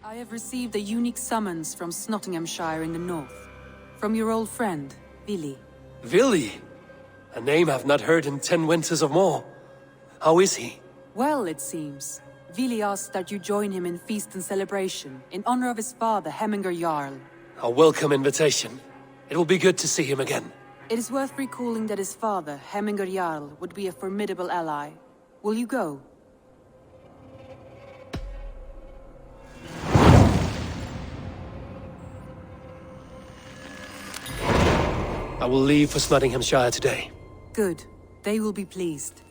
I have received a unique summons from Snottinghamshire in the north. From your old friend, Vili. Vili? A name I've not heard in 10 winters or more. How is he? Well, it seems. Vili asked that you join him in feast and celebration, in honor of his father, Hemminger Jarl. A welcome invitation. It will be good to see him again. It is worth recalling that his father, Hemminger Jarl, would be a formidable ally. Will you go? I will leave for Snottinghamshire today. Good. They will be pleased.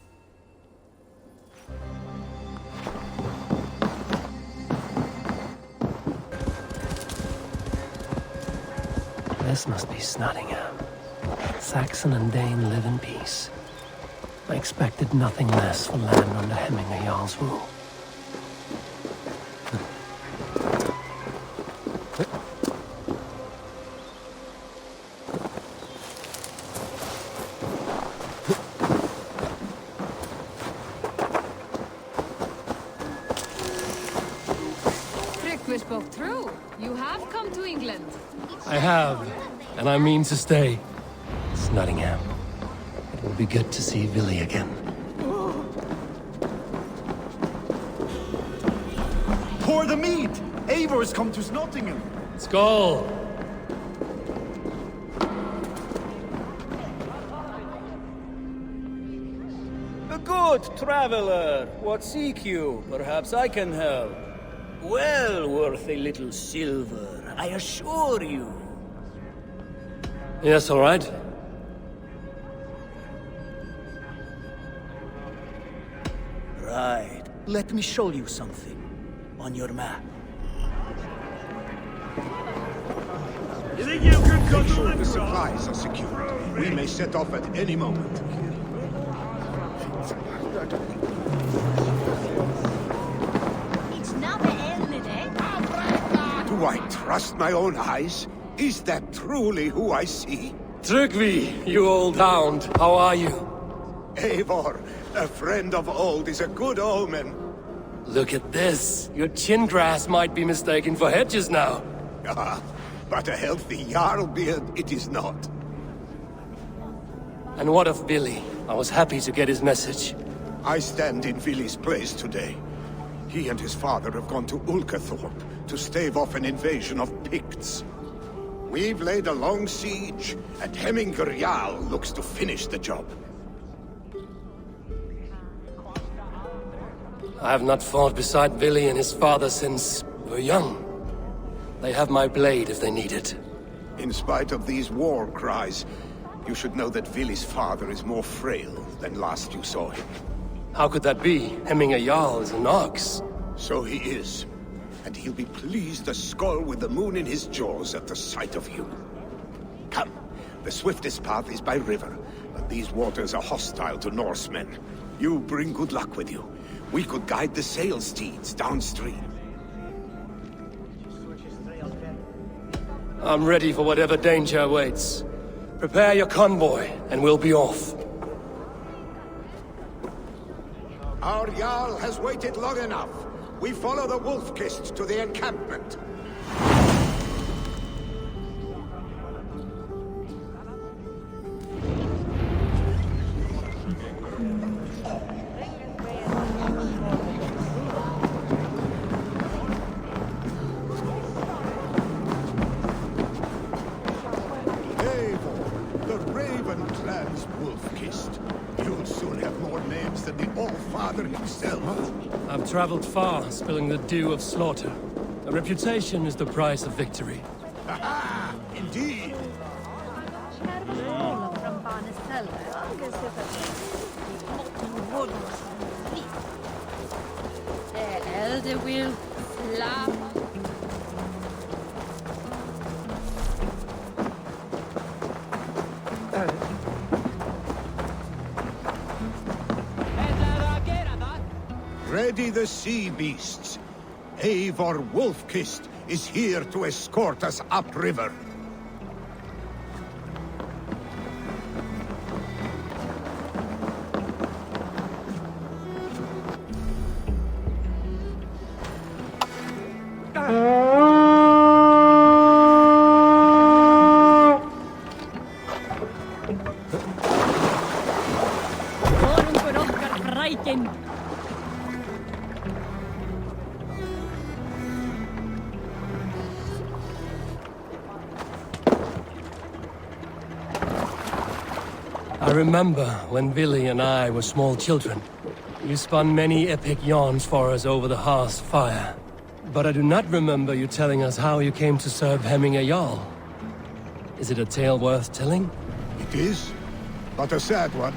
This must be Snottingham. Saxon and Dane live in peace. I expected nothing less for land under Hemminger Jarl's rule. We spoke true. You have come to England. I have, and I mean to stay. Snottingham. It will be good to see Vili again. Pour the meat! Eivor has come to Snottingham. Skål! A good traveler. What seek you? Perhaps I can help. Well worth a little silver, I assure you. Yes, all right. Right. Let me show you something. On your map. You think you can Make control sure the the supplies are secured. We may set off at any moment. Do I trust my own eyes? Is that truly who I see? Tryggvi, you old hound, how are you? Eivor, a friend of old is a good omen. Look at this. Your chin grass might be mistaken for hedges now. Ah, but a healthy Jarl beard it is not. And what of Vili? I was happy to get his message. I stand in Vili's place today. He and his father have gone to Ulkathorpe to stave off an invasion of Picts. We've laid a long siege, and Hemminger Jarl looks to finish the job. I have not fought beside Vili and his father since we were young. They have my blade if they need it. In spite of these war cries, you should know that Vili's father is more frail than last you saw him. How could that be? Hemminger Jarl is an ox. So he is. And he'll be pleased as Skull with the moon in his jaws at the sight of you. Come, the swiftest path is by river, but these waters are hostile to Norsemen. You bring good luck with you. We could guide the sail steeds downstream. I'm ready for whatever danger awaits. Prepare your convoy, and we'll be off. Our Jarl has waited long enough. We follow the Wolf-Kissed to the encampment. Eivor, the Raven-Clan's Wolf-Kissed. You'll soon have more names than the All-Father himself. I've traveled far, spilling the dew of slaughter. A reputation is the price of victory. Ha-ha! Indeed! The elder will slap. Ready the sea beasts. Eivor Wolf-Kissed is here to escort us upriver. remember when Billy and I were small children. You spun many epic yarns for us over the hearth's fire. But I do not remember you telling us how you came to serve æivɔːr. Is it a tale worth telling? It is, but a sad one.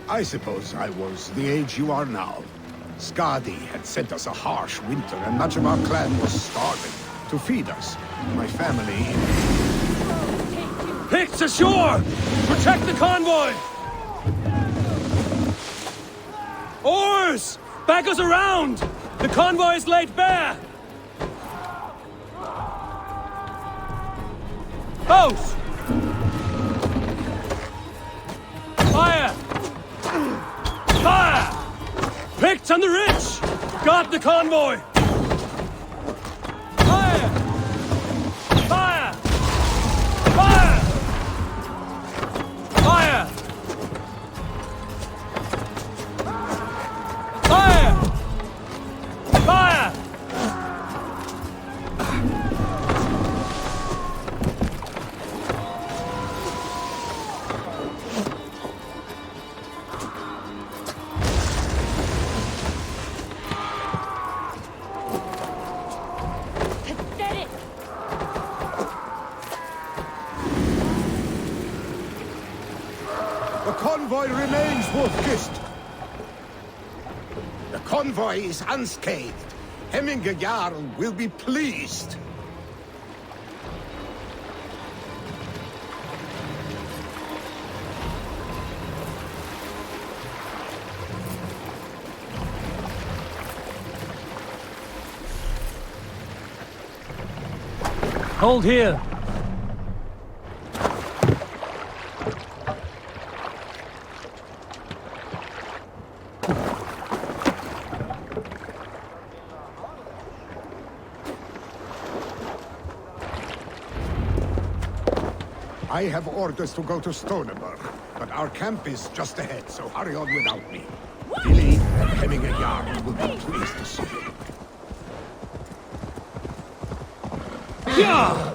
I suppose I was the age you are now. Skadi had sent us a harsh winter, and much of our clan was starving. To feed us, my family... Picts ashore! Protect the convoy! Oars! Back us around! The convoy is laid bare! Boats! Fire! Fire! Picts on the ridge! Guard the convoy! Fire! Fire! Fire! Fire! Fire! Fire! Pathetic! The convoy remains wolf-kissed. The convoy is unscathed. æivɔːr will be pleased. Hold here! I have orders to go to SNOTINGHAMSCIRE, but our camp is just ahead, so hurry on without me. Billy and æivɔːr will be pleased to see you. Yeah!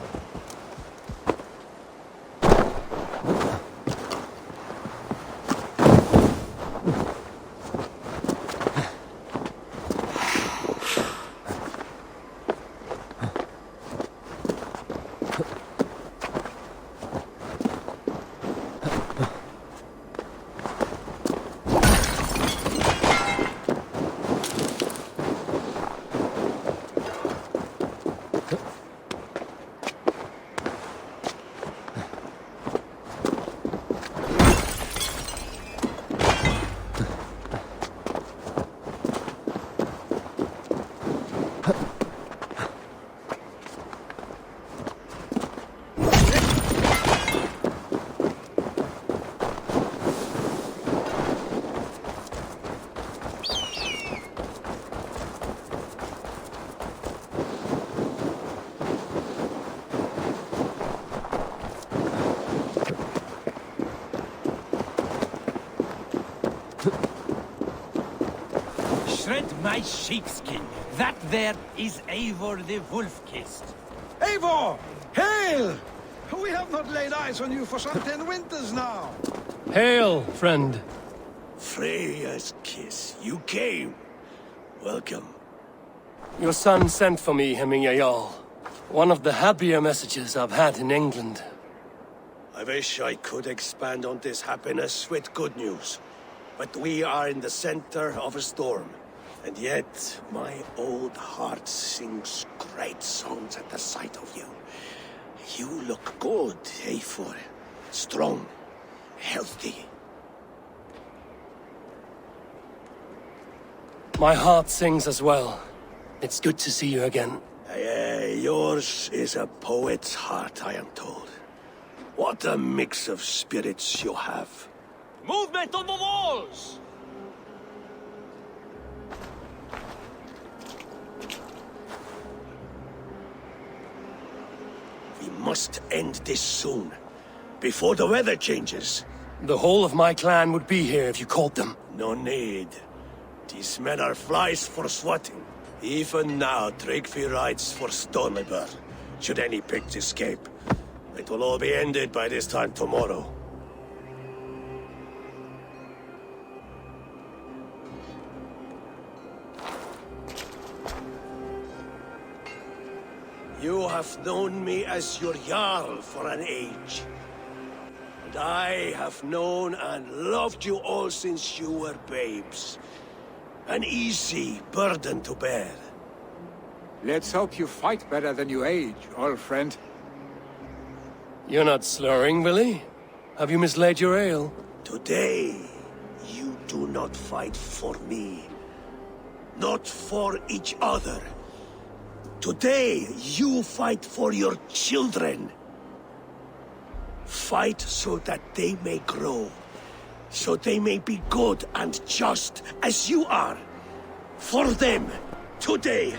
Shred my sheepskin. That there is Eivor the Wolf-Kissed. Eivor! Hail! We have not laid eyes on you for some 10 winters now. Hail, friend. Freya's kiss. You came. Welcome. Your son sent for me, æivɔːr. One of the happier messages I've had in England. I wish I could expand on this happiness with good news. But we are in the center of a storm. And yet, my old heart sings great songs at the sight of you. You look good, Eivor. Strong, healthy. My heart sings as well. It's good to see you again. Yours is a poet's heart, I am told. What a mix of spirits you have. Movement on the walls! We must end this soon, before the weather changes. The whole of my clan would be here if you called them. No need. These men are flies for swatting. Even now, Tryggvi rides for SNOTINGHAMSCIRE. Should any Picts escape, it will all be ended by this time tomorrow. You have known me as your Jarl for an age. And I have known and loved you all since you were babes. An easy burden to bear. Let's hope you fight better than you age, old friend. You're not slurring, Willie? Have you mislaid your ale? Today, you do not fight for me. Not for each other. Today, you fight for your children. Fight so that they may grow. So they may be good and just as you are. For them, today,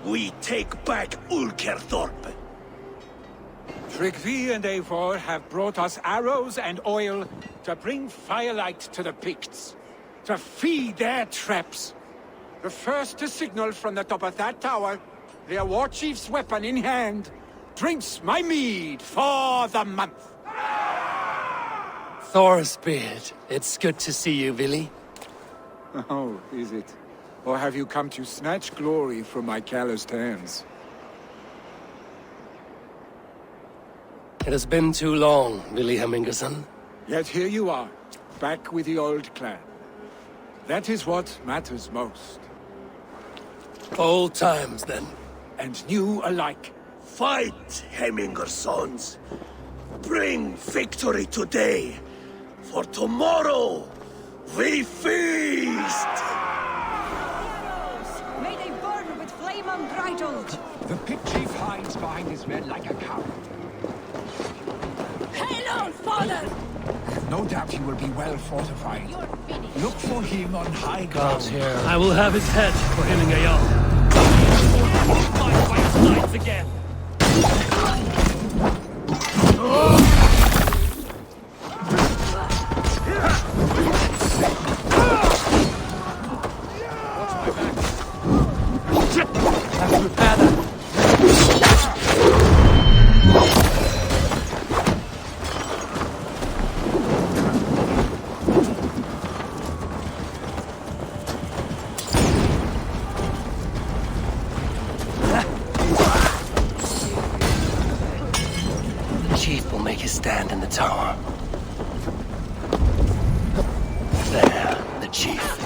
we take back Ulkerthorpe. Tryggvi and Eivor have brought us arrows and oil to bring firelight to the Picts, to feed their traps. The first to signal from the top of that tower, their war chief's weapon in hand, drinks my mead for the month. Thorsbeard, it's good to see you, Willie. Oh, is it? Or have you come to snatch glory from my calloused hands? It has been too long, Willie Hemmingerson. Yet here you are, back with the old clan. That is what matters most. Old times, then. And new alike. Fight, Hemminger sons. Bring victory today. For tomorrow, we feast! May they burn with flame unbridled! The pit chief hides behind his men like a coward. Hail on, father! No doubt he will be well fortified. You're finished. Look for him on high God's ground. here. I will have his head for hemming a Jarl. My white lights again! Chief will make his stand in the tower. There, the chief.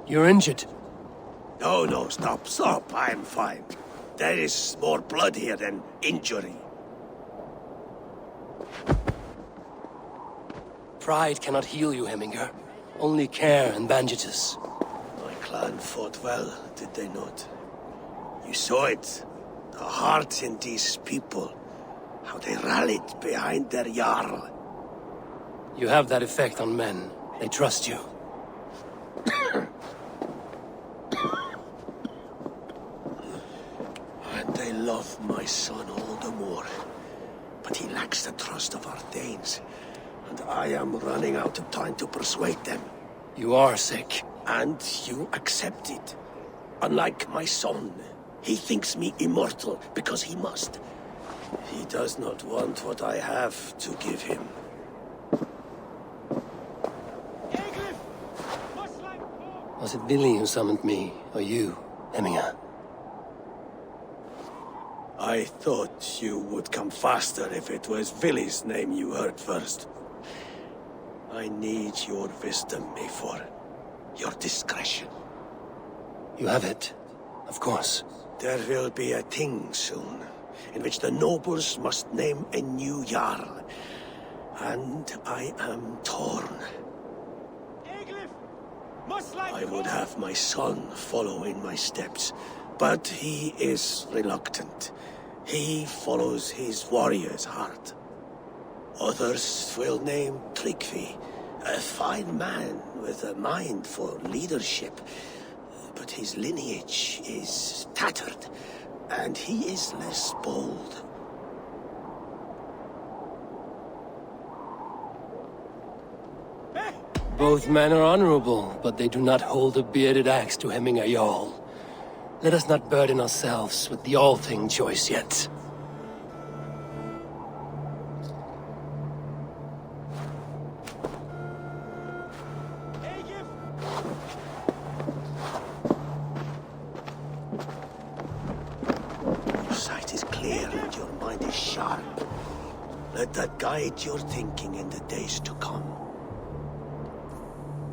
You're injured. No, no, stop, stop. I'm fine. There is more blood here than injury. Pride cannot heal you, Hemminger. Only care and bandages. My clan fought well, did they not? You saw it. The heart in these people. How they rallied behind their Jarl. You have that effect on men. They trust you. And they love my son all the more. But he lacks the trust of our Danes. And I am running out of time to persuade them. You are sick. And you accept it. Unlike my son, he thinks me immortal because he must. He does not want what I have to give him. Was it Vili who summoned me, or you, Hemminger? I thought you would come faster if it was Vili's name you heard first. I need your wisdom, Eivor. Your discretion. You have it, of course. There will be a thing soon, in which the nobles must name a new Jarl. And I am torn. I would have my son follow in my steps, but he is reluctant. He follows his warrior's heart. Others will name Tryggvi, a fine man with a mind for leadership. But his lineage is tattered, and he is less bold. Both men are honorable, but they do not hold a bearded axe to Hemminger Jarl. Let us not burden ourselves with the all-thing choice yet. Your sight is clear and your mind is sharp. Let that guide your thinking in the days to come.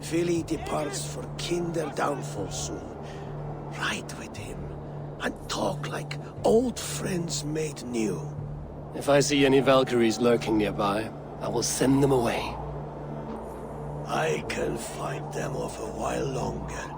Vili departs for Kinder downfall soon. Ride with him, and talk like old friends made new. If I see any Valkyries lurking nearby, I will send them away. I can fight them off a while longer.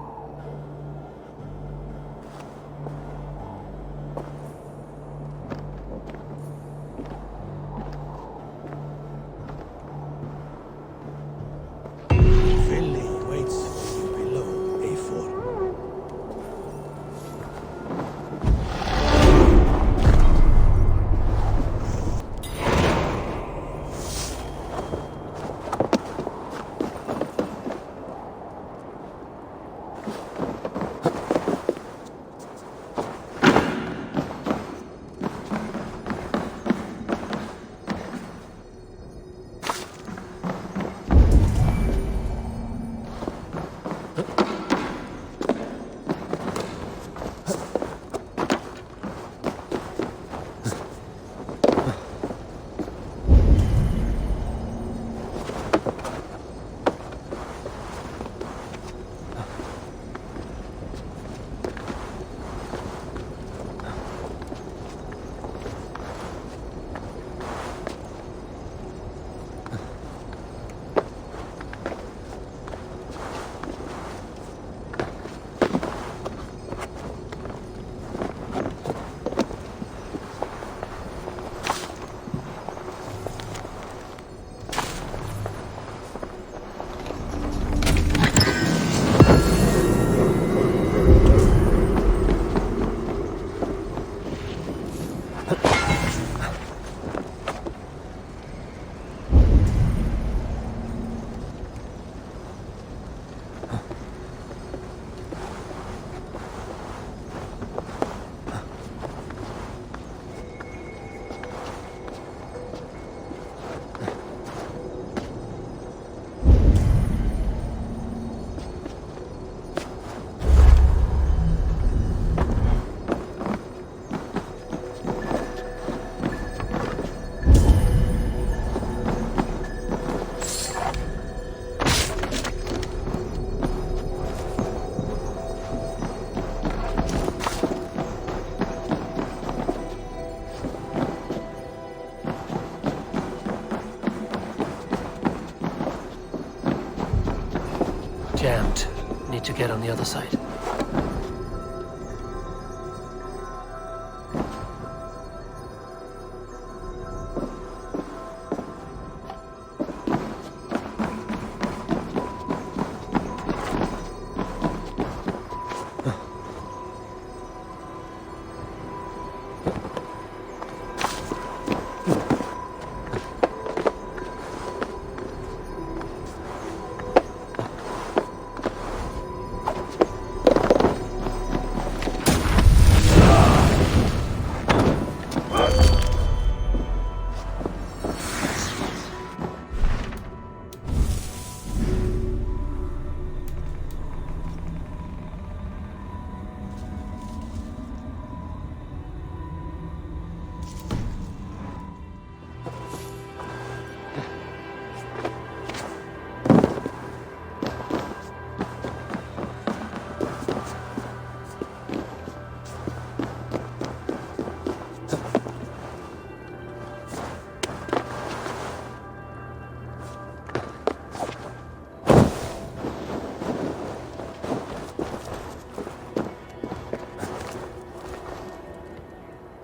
to get on the other side.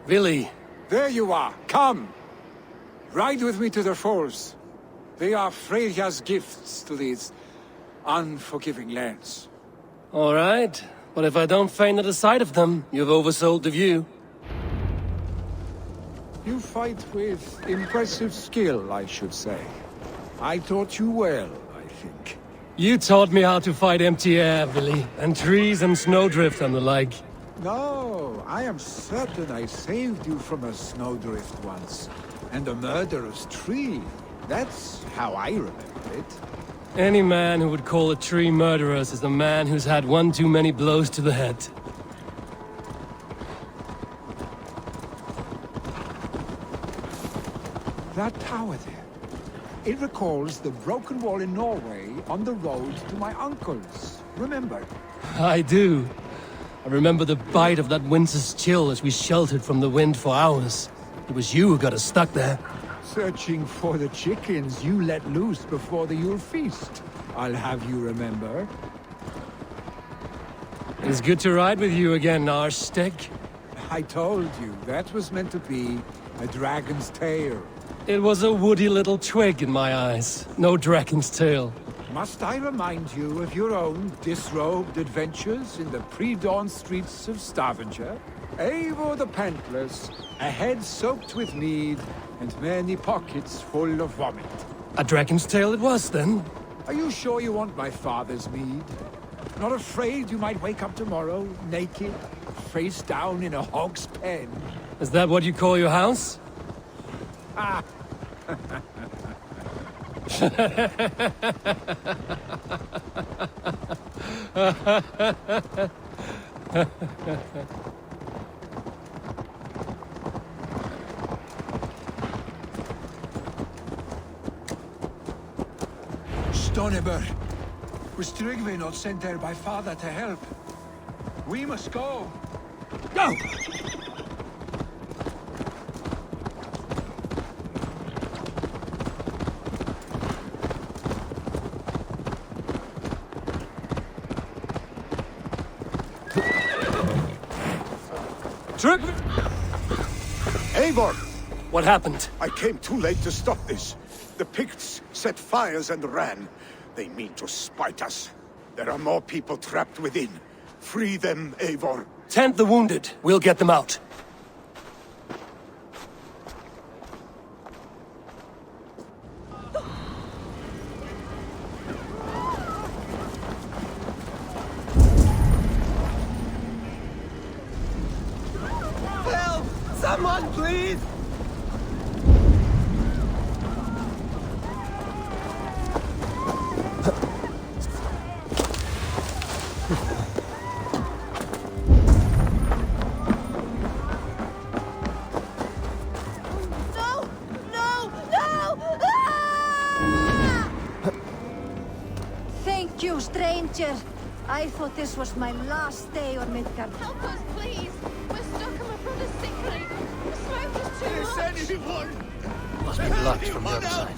Vili! There you are. Come! Ride with me to the falls. They are Freya's gifts to these unforgiving lands. All right, but if I don't faint at the sight of them, you've oversold the view. You fight with impressive skill, I should say. I taught you well, I think. You taught me how to fight empty air, Vili, and trees and snowdrift and the like. No, I am certain I saved you from a snowdrift once, and a murderous tree. That's how I remember it. Any man who would call a tree murderous is a man who's had one too many blows to the head. That tower there, it recalls the broken wall in Norway on the road to my uncle's. Remember? I do. I remember the bite of that winter's chill as we sheltered from the wind for hours. It was you who got us stuck there. Searching for the chickens you let loose before the Yule feast. I'll have you remember. It's good to ride with you again, Arstick. I told you, that was meant to be a dragon's tail. It was a woody little twig in my eyes. No dragon's tail. Must I remind you of your own disrobed adventures in the pre-dawn streets of Stavanger? Eivor the Pantless, a head soaked with mead, and many pockets full of vomit. A dragon's tail it was, then? Are you sure you want my father's mead? Not afraid you might wake up tomorrow, naked, face down in a hog's pen? Is that what you call your house? Ah! Stoneber, was Tryggve not sent there by father to help? We must go. Go! Tryggve! Eivor! What happened? I came too late to stop this. The Picts set fires and ran. They mean to spite us. There are more people trapped within. Free them, Eivor. Tend the wounded. We'll get them out. Help! Someone, please! Thank you, stranger. I thought this was my last day on Midgard. Help us, please! We're stuck and my brother's sickly. The smoke is too much! Must be blocked from the other side.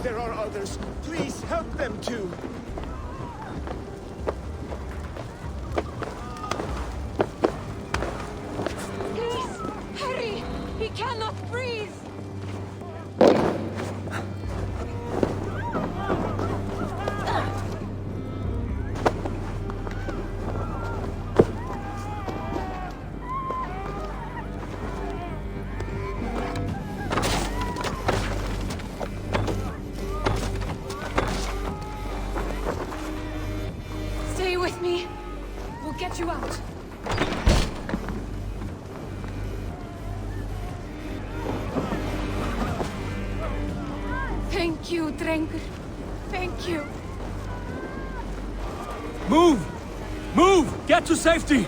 There are others. Please help them too. Please, hurry! He cannot breathe! Stay with me. We'll get you out. Thank you, Drengur. Thank you. Move! Move! Get to safety!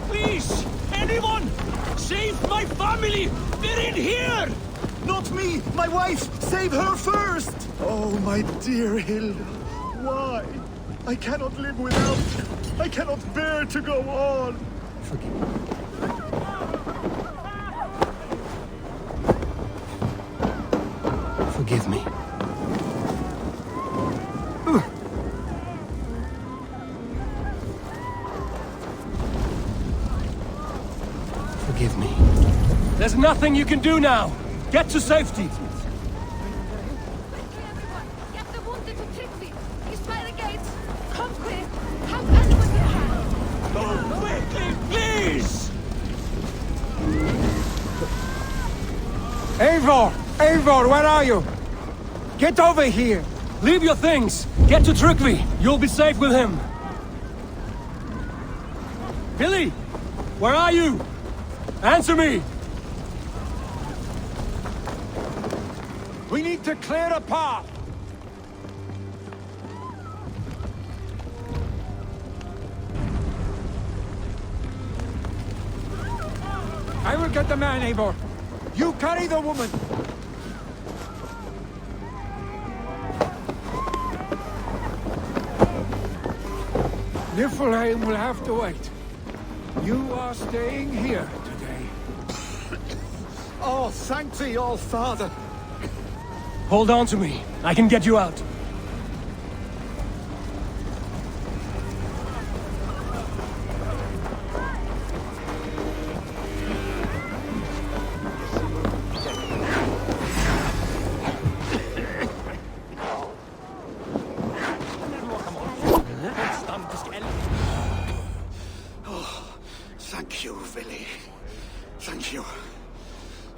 Please! Anyone! Save my family! They're in here! Not me! My wife! Save her first! Oh, my dear Hilda. Why? I cannot live without you. I cannot bear to go on. Forgive me. Forgive me. Forgive me. There's nothing you can do now! Get to safety! Quickly, everyone! Get the wounded to Tryggvi! He's by the gates! Come quick! Help anyone you can! Go quickly, please! Eivor! Eivor, where are you? Get over here! Leave your things! Get to Tryggvi! You'll be safe with him! Billy! Where are you? Answer me! We need to clear a path! I will get the man, Eivor. You carry the woman. Niflheim will have to wait. You are staying here today. Oh, thanks to your father. Hold on to me. I can get you out. Thank you, Vili. Thank you.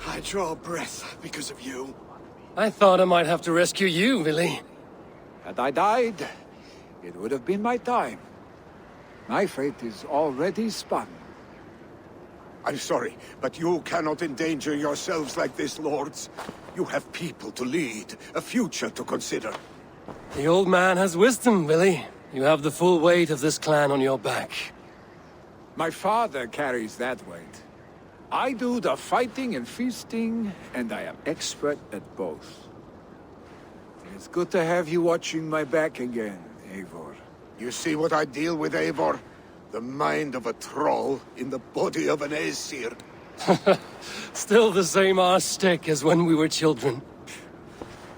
I draw breath because of you. I thought I might have to rescue you, Billy. Had I died, it would have been my time. My fate is already spun. I'm sorry, but you cannot endanger yourselves like this, lords. You have people to lead, a future to consider. The old man has wisdom, Billy. You have the full weight of this clan on your back. My father carries that weight. I do the fighting and feasting, and I am expert at both. It's good to have you watching my back again, Eivor. You see what I deal with, Eivor? The mind of a troll in the body of an Aesir. Still the same arse stick as when we were children.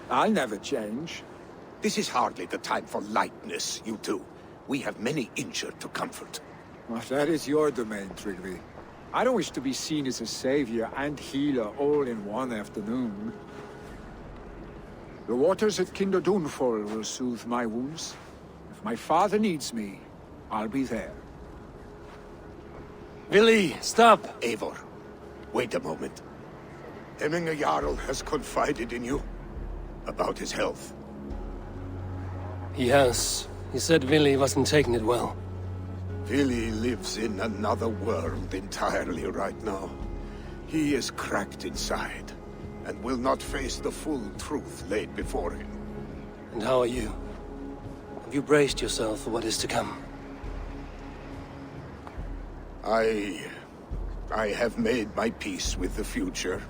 I'll never change. This is hardly the time for lightness, you two. We have many injured to comfort. Well, that is your domain, Tryggvi. I don't wish to be seen as a savior and healer all in one afternoon. The waters at Kinderdunfol will soothe my wounds. If my father needs me, I'll be there. Billy, stop! Eivor, wait a moment. Hemminger Jarl has confided in you about his health. He has. He said Billy wasn't taking it well. Vili lives in another world entirely right now. He is cracked inside, and will not face the full truth laid before him. And how are you? Have you braced yourself for what is to come? I have made my peace with the future,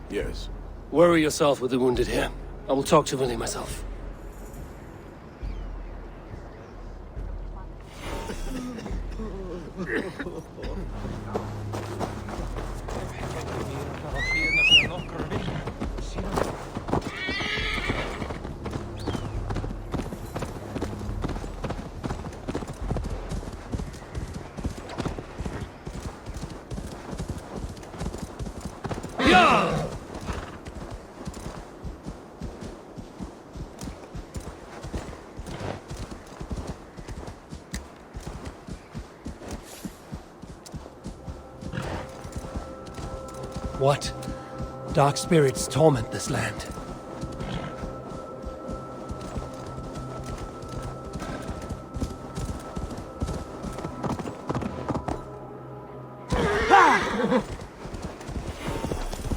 yes. Worry yourself with the wounded here. I will talk to Billy myself. Yeah! What? Dark spirits torment this land.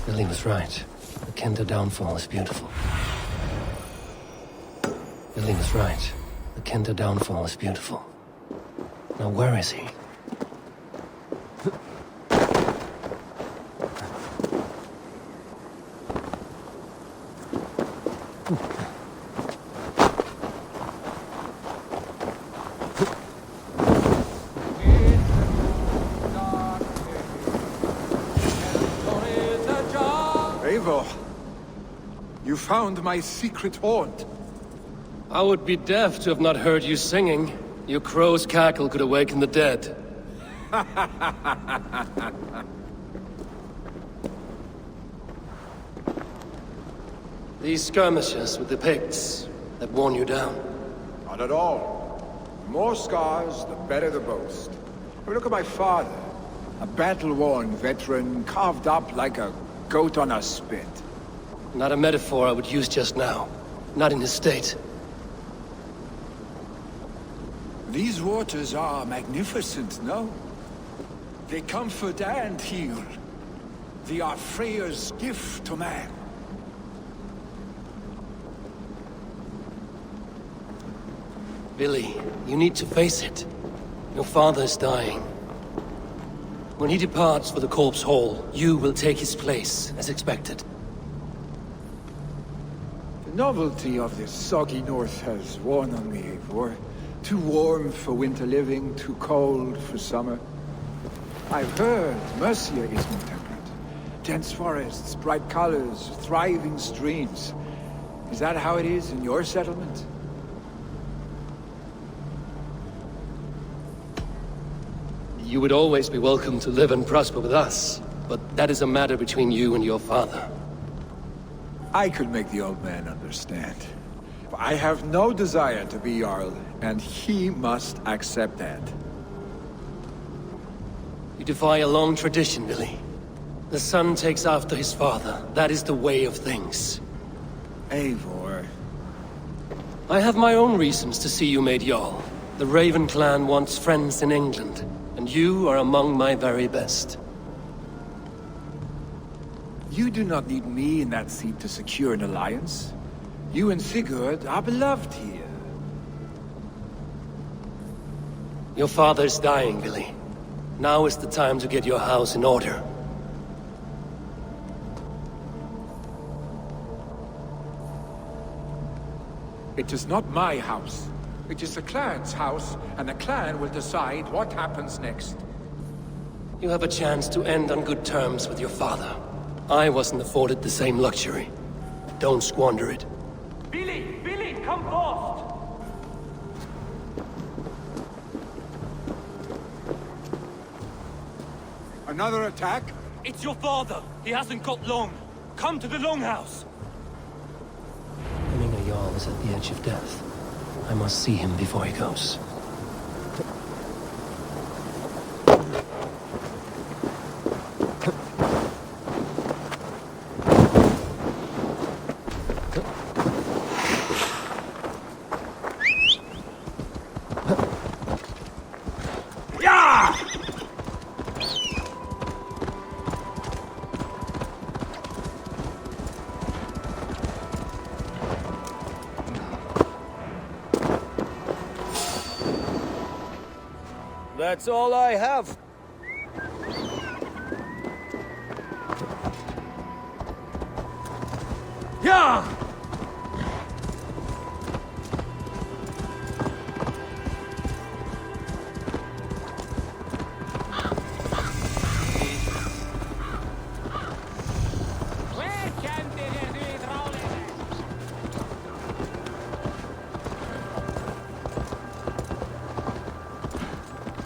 Billy was right. The Kenta downfall is beautiful. Billy was right. The Kenta downfall is beautiful. Now where is he? Eivor, you found my secret haunt. I would be deaf to have not heard you singing. Your crow's cackle could awaken the dead. These skirmishes with the Picts that worn you down? Not at all. The more scars, the better the boast. I mean, look at my father. A battle-worn veteran, carved up like a goat on a spit. Not a metaphor I would use just now. Not in his state. These waters are magnificent, no? They comfort and heal. They are Freya's gift to man. Billy, you need to face it. Your father is dying. When he departs for the Corpse Hall, you will take his place, as expected. The novelty of this soggy north has worn on me, Eivor. Too warm for winter living, too cold for summer. I've heard Mercia is more temperate. Dense forests, bright colors, thriving streams. Is that how it is in your settlement? You would always be welcome to live and prosper with us, but that is a matter between you and your father. I could make the old man understand. I have no desire to be Jarl, and he must accept that. You defy a long tradition, Billy. The son takes after his father. That is the way of things. Eivor. I have my own reasons to see you made Jarl. The Raven clan wants friends in England, and you are among my very best. You do not need me in that seat to secure an alliance. You and Sigurd are beloved here. Your father is dying, Billy. Now is the time to get your house in order. It is not my house. It is the clan's house, and the clan will decide what happens next. You have a chance to end on good terms with your father. I wasn't afforded the same luxury. Don't squander it. Billy! Billy, come forth! Another attack? It's your father! He hasn't got long! Come to the Longhouse! Hemming Jarl is at the edge of death. I must see him before he goes. That's all I have. Yeah!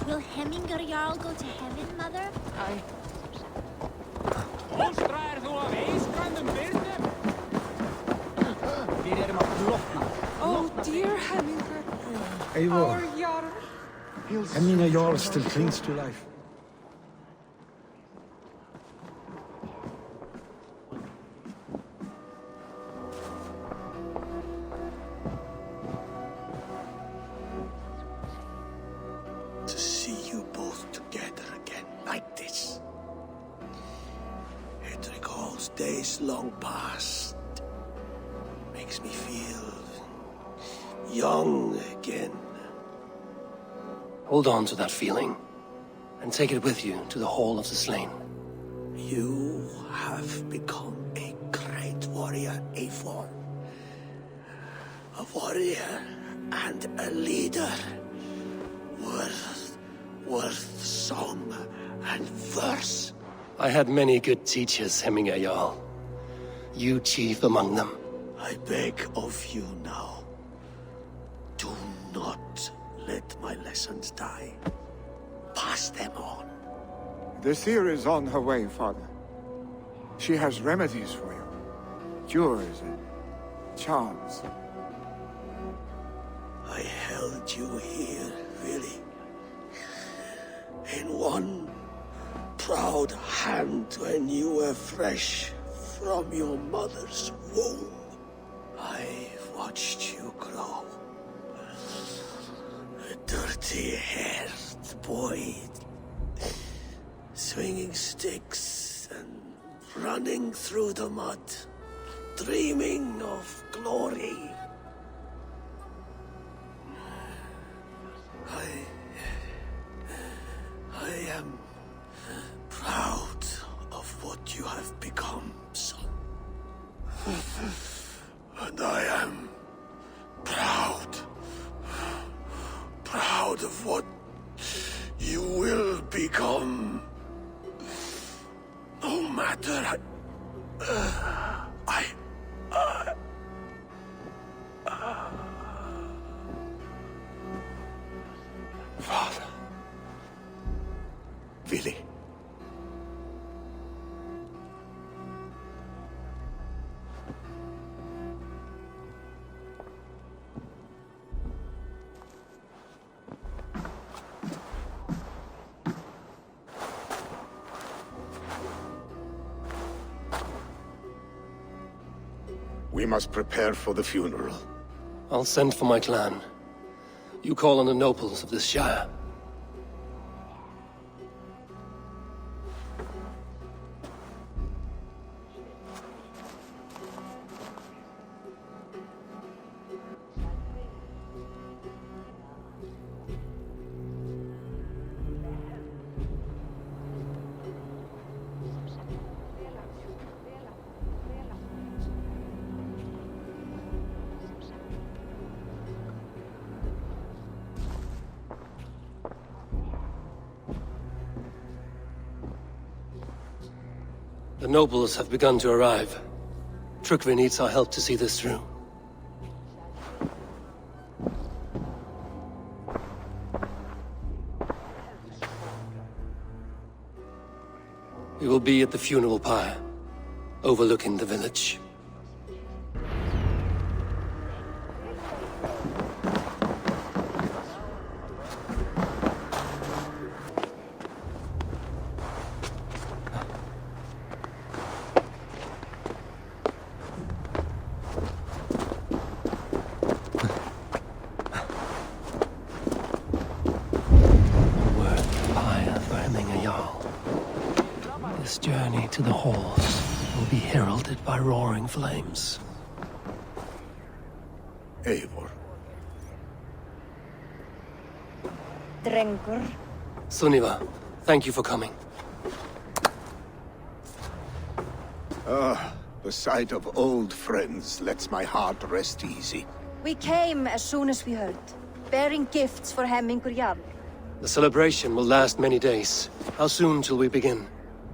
Will Hemminger Jarl go to heaven, Mother? Ostraer, Eivor. Heming ʻeɪvɔːr still clings to life. To see you both together again like this. It recalls days long past. Makes me feel young again. Hold on to that feeling, and take it with you to the Hall of the Slain. You have become a great warrior, Eivor. A warrior and a leader. Worth song and verse. I had many good teachers, hemming ʻeɪvɔːr. You chief among them. I beg of you now, do not let my lessons die. Pass them on. The seer is on her way, Father. She has remedies for you. Cures and charms. I held you here, really. In one proud hand when you were fresh from your mother's womb. I've watched you grow. A dirty-haired boy, swinging sticks and running through the mud, dreaming of glory. I am proud of what you have become, son. And I am proud of what you will become. No matter Father. Vili. We must prepare for the funeral. I'll send for my clan. You call on the nobles of this shire. The nobles have begun to arrive. Tryggvi needs our help to see this through. We will be at the funeral pyre, overlooking the village. This journey to the halls will be heralded by roaring flames. Eivor. Drengur. Sunniva, thank you for coming. The sight of old friends lets my heart rest easy. We came as soon as we heard, bearing gifts for Hemingur Jarl. The celebration will last many days. How soon till we begin?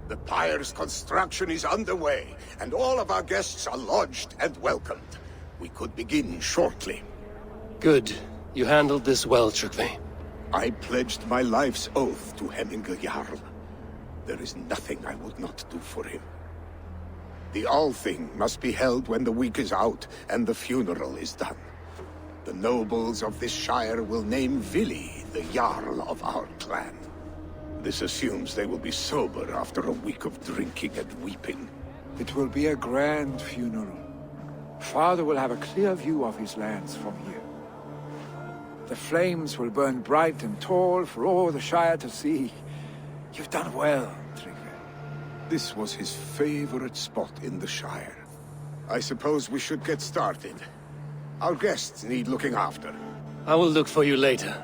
The pyre's construction is underway, and all of our guests are lodged and welcomed. We could begin shortly. Good. You handled this well, Tryggvi. I pledged my life's oath to Hemingur Jarl. There is nothing I would not do for him. The Althing must be held when the week is out and the funeral is done. The nobles of this shire will name Vili the Jarl of our clan. This assumes they will be sober after a week of drinking and weeping. It will be a grand funeral. Father will have a clear view of his lands from here. The flames will burn bright and tall for all the Shire to see. You've done well, Tryggvi. This was his favorite spot in the Shire. I suppose we should get started. Our guests need looking after. I will look for you later,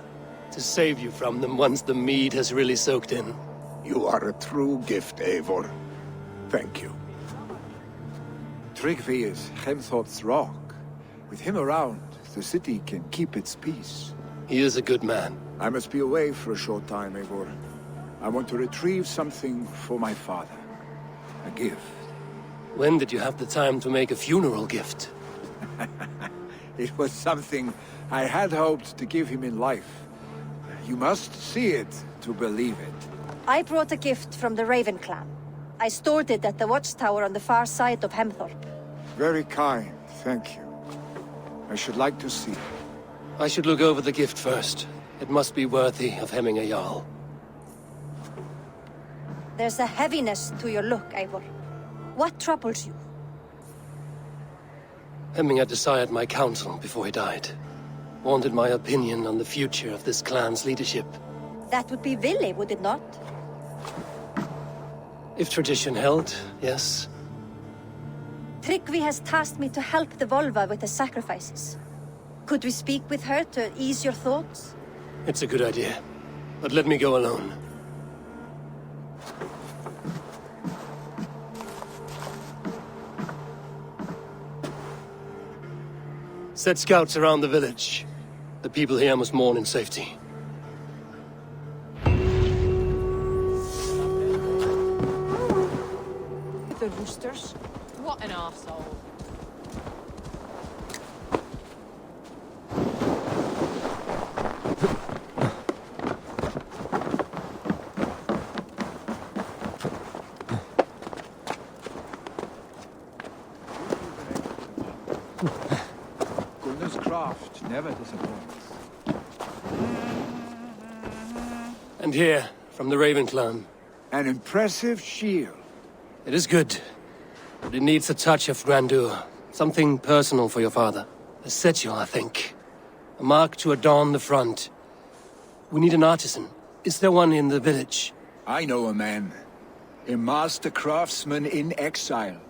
to save you from them once the mead has really soaked in. You are a true gift, Eivor. Thank you. Tryggvi is Hemthorp's rock. With him around, the city can keep its peace. He is a good man. I must be away for a short time, Eivor. I want to retrieve something for my father. A gift. When did you have the time to make a funeral gift? It was something I had hoped to give him in life. You must see it to believe it. I brought a gift from the Raven clan. I stored it at the watchtower on the far side of Hemthorp. Very kind, thank you. I should like to see. I should look over the gift first. It must be worthy of Hemming a Jarl. There's a heaviness to your look, Eivor. What troubles you? Hemming had desired my counsel before he died. Wanted my opinion on the future of this clan's leadership. That would be Vili, would it not? If tradition held, yes. Tryggvi has tasked me to help the Volva with the sacrifices. Could we speak with her to ease your thoughts? It's a good idea. But let me go alone. Set scouts around the village. The people here must mourn in safety. The roosters. What an arsehole. Gunnar's craft never disappoints. And here, from the Raven clan. An impressive shield. It is good, but it needs a touch of grandeur. Something personal for your father. A setule, I think. A mark to adorn the front. We need an artisan. Is there one in the village? I know a man. A master craftsman in exile.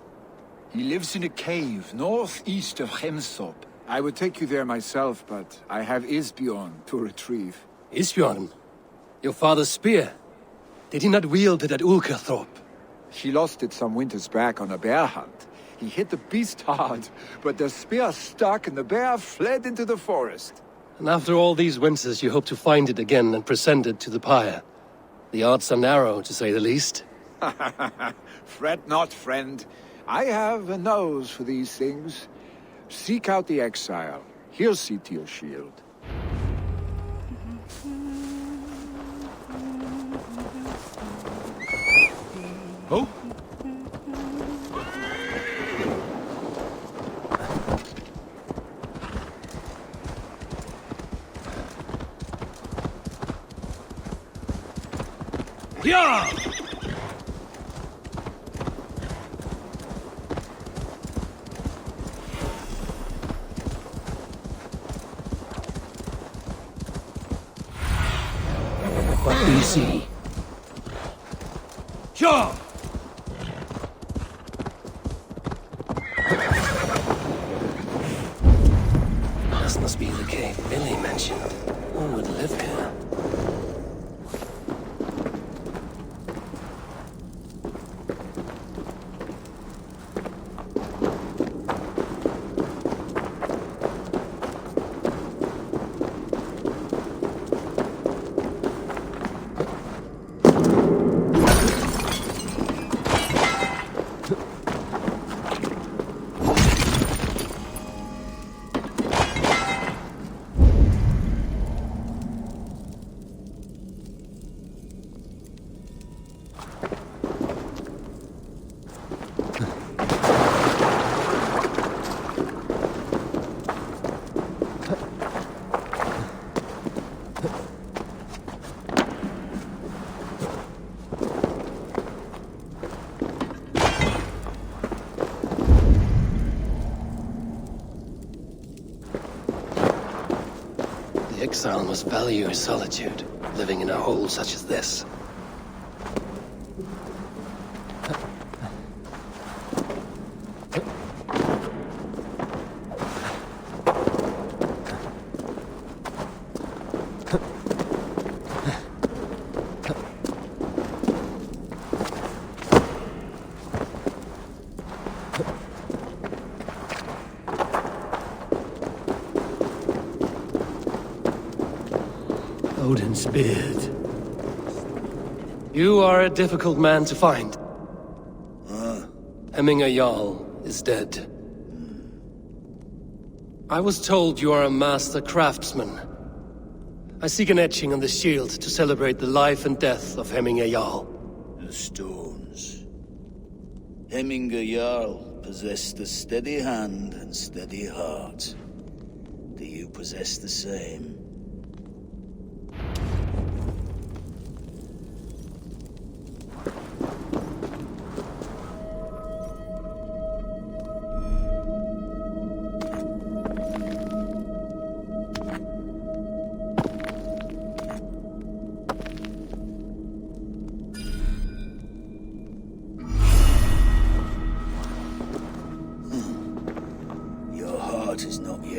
He lives in a cave northeast of Hemthorp. I would take you there myself, but I have ʻeɪvɔːr to retrieve. ʻeɪvɔːr? Your father's spear? Did he not wield it at Ulkerthorpe? He lost it some winters back on a bear hunt. He hit the beast hard, but the spear stuck and the bear fled into the forest. And after all these winters, you hope to find it again and present it to the pyre. The odds are narrow, to say the least. Fret not, friend. I have a nose for these things. Seek out the exile. He'll see to your shield. Oh? Yeah! What do you see? Sure! This must be the cave Billy mentioned. Who would live here? exile must value his solitude, living in a hole such as this. Odin's beard. You are a difficult man to find. Hemminger Jarl is dead. I was told you are a master craftsman. I seek an etching on the shield to celebrate the life and death of Hemminger Jarl. The stones. Hemminger Jarl possessed a steady hand and steady heart. Do you possess the same?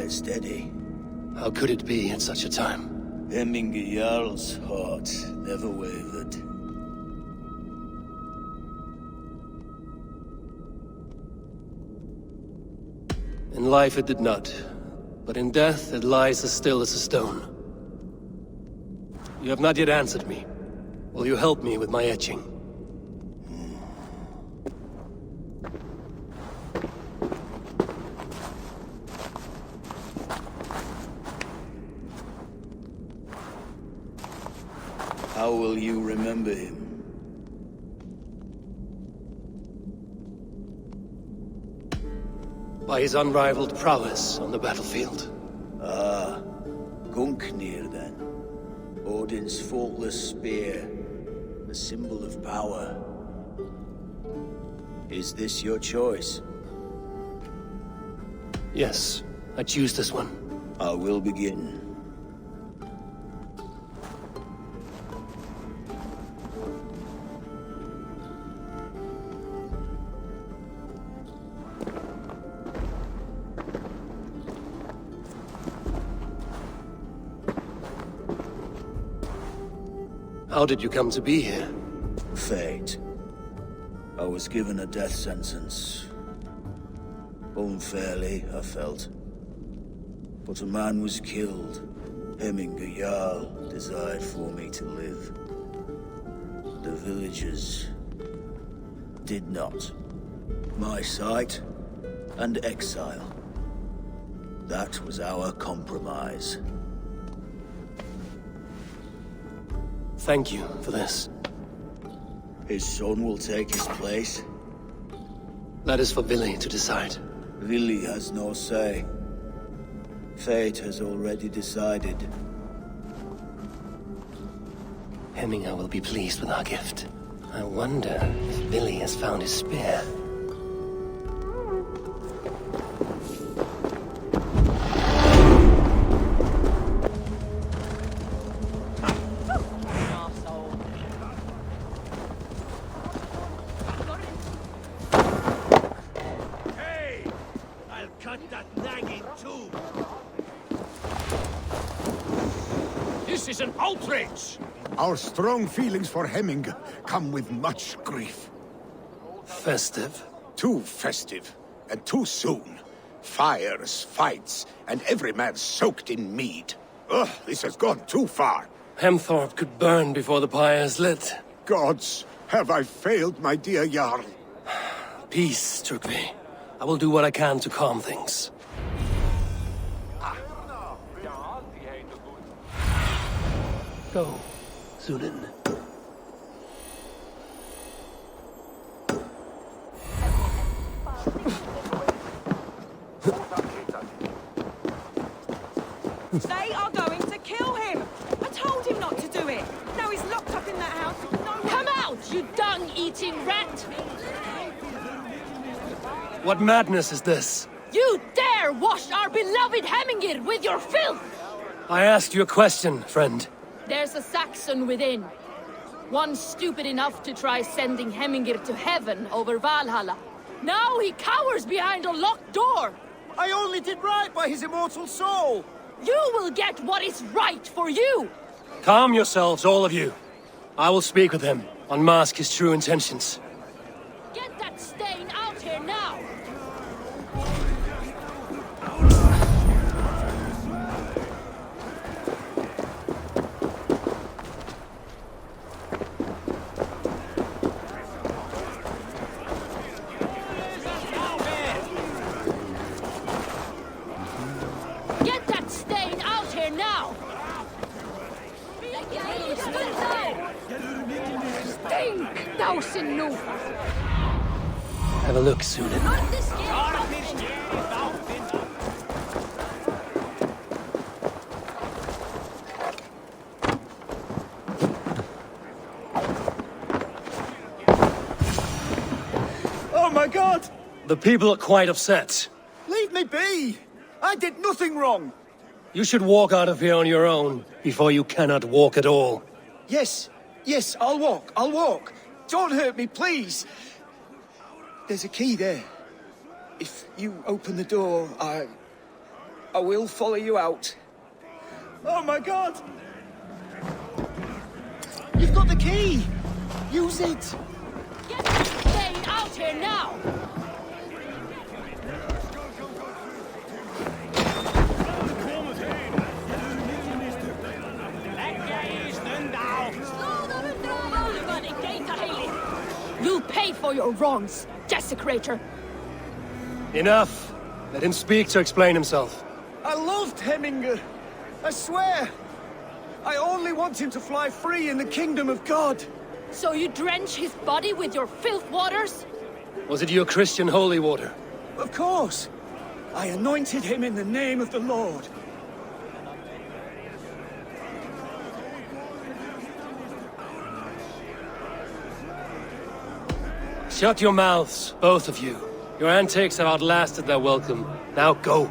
Steady. How could it be at such a time? Hemminger Jarl's heart never wavered. In life it did not, but in death it lies as still as a stone. You have not yet answered me. Will you help me with my etching? How will you remember him? By his unrivaled prowess on the battlefield. Ah, Gungnir then. Odin's faultless spear, a symbol of power. Is this your choice? Yes, I choose this one. I will begin. How did you come to be here? Fate. I was given a death sentence. Unfairly, I felt. But a man was killed. Hemminger Jarl desired for me to live. The villagers did not. My sight and exile. That was our compromise. Thank you for this. His son will take his place. That is for Vili to decide. Vili has no say. Fate has already decided. Hemminger will be pleased with our gift. I wonder if Vili has found his spear. Our strong feelings for Hemming come with much grief. Festive? Too festive, and too soon. Fires, fights, and every man soaked in mead. Ugh, this has gone too far. Hemthorpe could burn before the pyre is lit. Gods, have I failed my dear Jarl? Peace, Trygve. I will do what I can to calm things. Go, Sunan. They are going to kill him! I told him not to do it! Now he's locked up in that house with no... Come out, you dung-eating rat! What madness is this? You dare wash our beloved Hemingr with your filth! I asked you a question, friend. There's a Saxon within. One stupid enough to try sending Hemingr to heaven over Valhalla. Now he cowers behind a locked door! I only did right by his immortal soul! You will get what is right for you! Calm yourselves, all of you. I will speak with him, unmask his true intentions. Get that stain out here now! Get that stain out here now! Stink, thou sin nu! Have a look, Sunan. Oh my god! The people are quite upset. Leave me be! I did nothing wrong! You should walk out of here on your own, before you cannot walk at all. Yes, yes, I'll walk. Don't hurt me, please! There's a key there. If you open the door, I will follow you out. Oh my god! You've got the key! Use it! Get that stain out here now! You'll pay for your wrongs, desecrator! Enough! Let him speak to explain himself. I loved Hemingr. I swear. I only want him to fly free in the kingdom of God. So you drench his body with your filth waters? Was it your Christian holy water? Of course. I anointed him in the name of the Lord. Shut your mouths, both of you. Your antics have outlasted their welcome. Now go.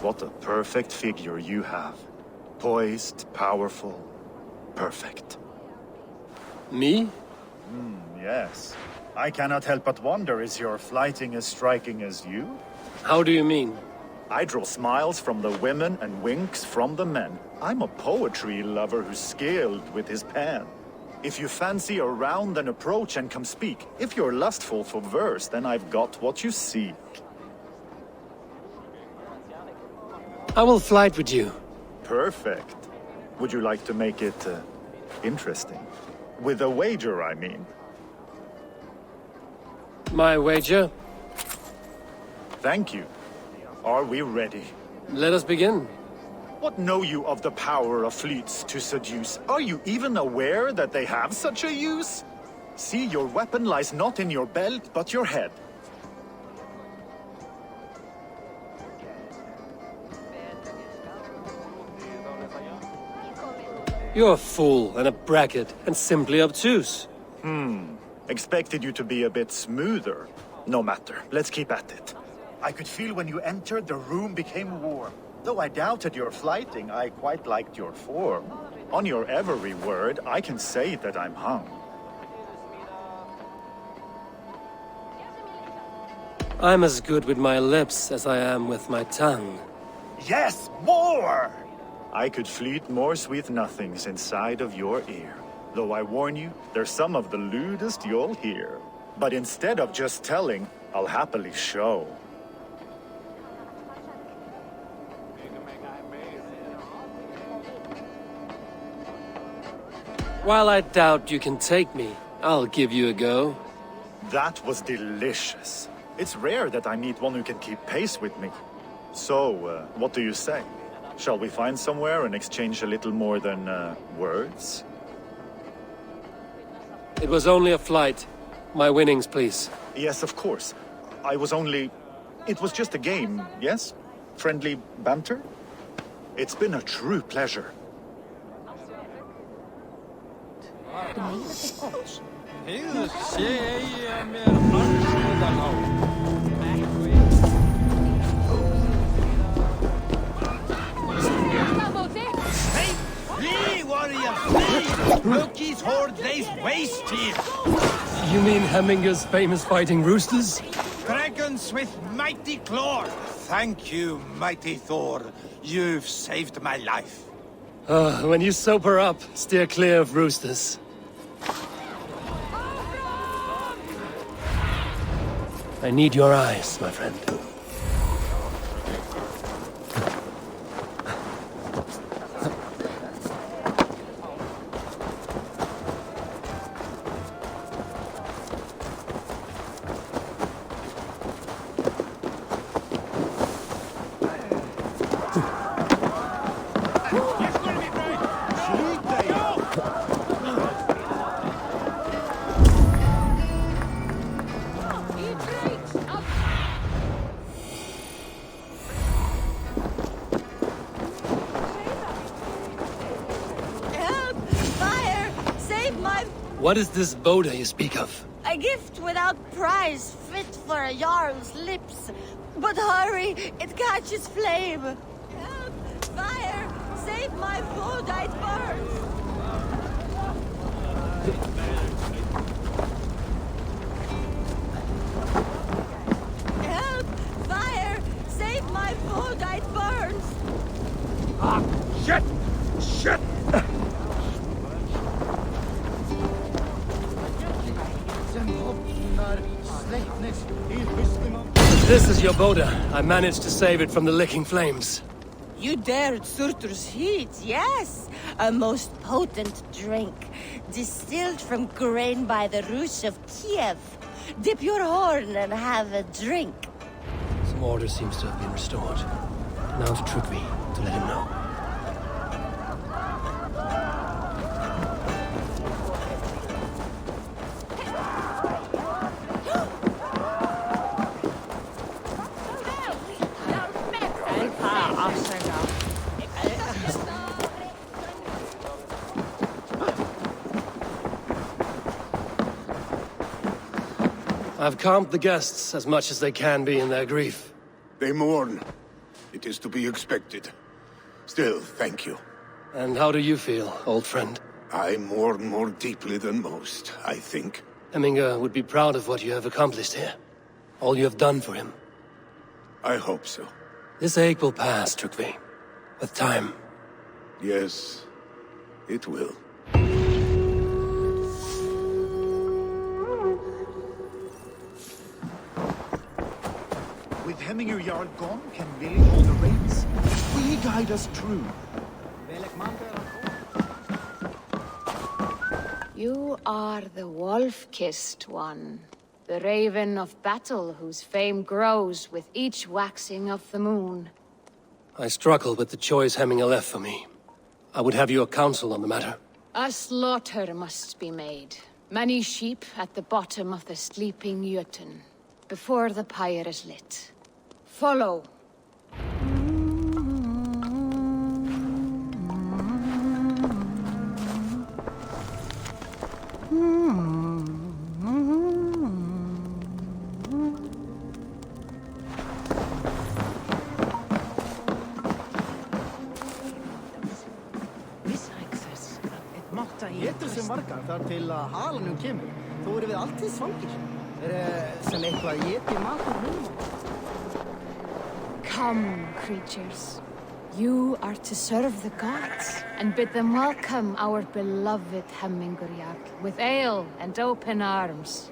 What a perfect figure you have. Poised, powerful, perfect. Me? Yes. I cannot help but wonder, is your flighting as striking as you? How do you mean? I draw smiles from the women and winks from the men. I'm a poetry lover who's skilled with his pen. If you fancy a round, then approach and come speak. If you're lustful for verse, then I've got what you seek. I will flight with you. Perfect. Would you like to make it interesting? With a wager, I mean. My wager? Thank you. Are we ready? Let us begin. What know you of the power of fleets to seduce? Are you even aware that they have such a use? See, your weapon lies not in your belt, but your head. You're a fool and a braggart and simply obtuse. Expected you to be a bit smoother. No matter, let's keep at it. I could feel when you entered, the room became warm. Though I doubted your flighting, I quite liked your form. On your every word, I can say that I'm hung. I'm as good with my lips as I am with my tongue. Yes, more! I could fleet more sweet nothings inside of your ear. Though I warn you, there's some of the lewdest you'll hear. But instead of just telling, I'll happily show. While I doubt you can take me, I'll give you a go. That was delicious. It's rare that I meet one who can keep pace with me. So, what do you say? Shall we find somewhere and exchange a little more than, words? It was only a flight. My winnings, please. Yes, of course. I was only... It was just a game, yes? Friendly banter? It's been a true pleasure. Flee, warrior, flee! Loki's horde lays waste here! You mean Heminger's famous fighting roosters? Dragons with mighty claws! Thank you, mighty Thor. You've saved my life. When you sober up, steer clear of roosters. I need your eyes, my friend. What is this Boda you speak of? A gift without price, fit for a Jarl's lips. But hurry, it catches flame. Help! Fire! Save my food, it burns! Help! Fire! Save my food, it burns! Ah, shit! Shit! This is your Boda. I managed to save it from the licking flames. You dared Surtur's heat, yes! A most potent drink, distilled from grain by the Rus of Kiev. Dip your horn and have a drink. Some order seems to have been restored. Now to Trygve, to let him know. I've calmed the guests as much as they can be in their grief. They mourn. It is to be expected. Still, thank you. And how do you feel, old friend? I mourn more deeply than most, I think. Hemminger would be proud of what you have accomplished here. All you have done for him. I hope so. This ache will pass, Trygve. With time. Yes, it will. With Hemminger Jarl gone, can Willy hold the reins? Will he guide us true? You are the wolf-kissed one. The raven of battle whose fame grows with each waxing of the moon. I struggle with the choice Hemminger left for me. I would have your counsel on the matter. A slaughter must be made. Many sheep at the bottom of the sleeping Jötun, before the pyre is lit. Follow. Getur sem margar þar til að halanum kemur. Þó erum við alltið svangir. Sem eitthvað éti matur húnum. Come, creatures. You are to serve the gods, and bid them welcome our beloved Hemminger Jarl with ale and open arms.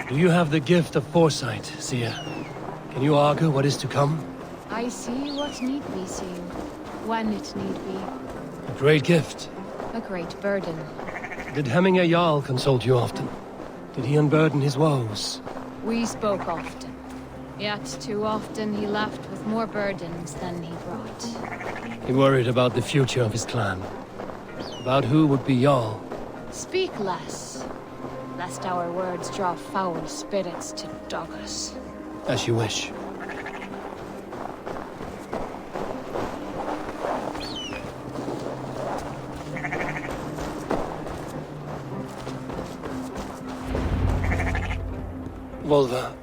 Do you have the gift of foresight, Seer? Can you argue what is to come? I see what need be seen, when it need be. A great gift. A great burden. Did Hemminger Jarl consult you often? Did he unburden his woes? We spoke often. Yet too often he left with more burdens than he brought. He worried about the future of his clan. About who would be Jarl. Speak less, lest our words draw foul spirits to dog us. As you wish. Volva,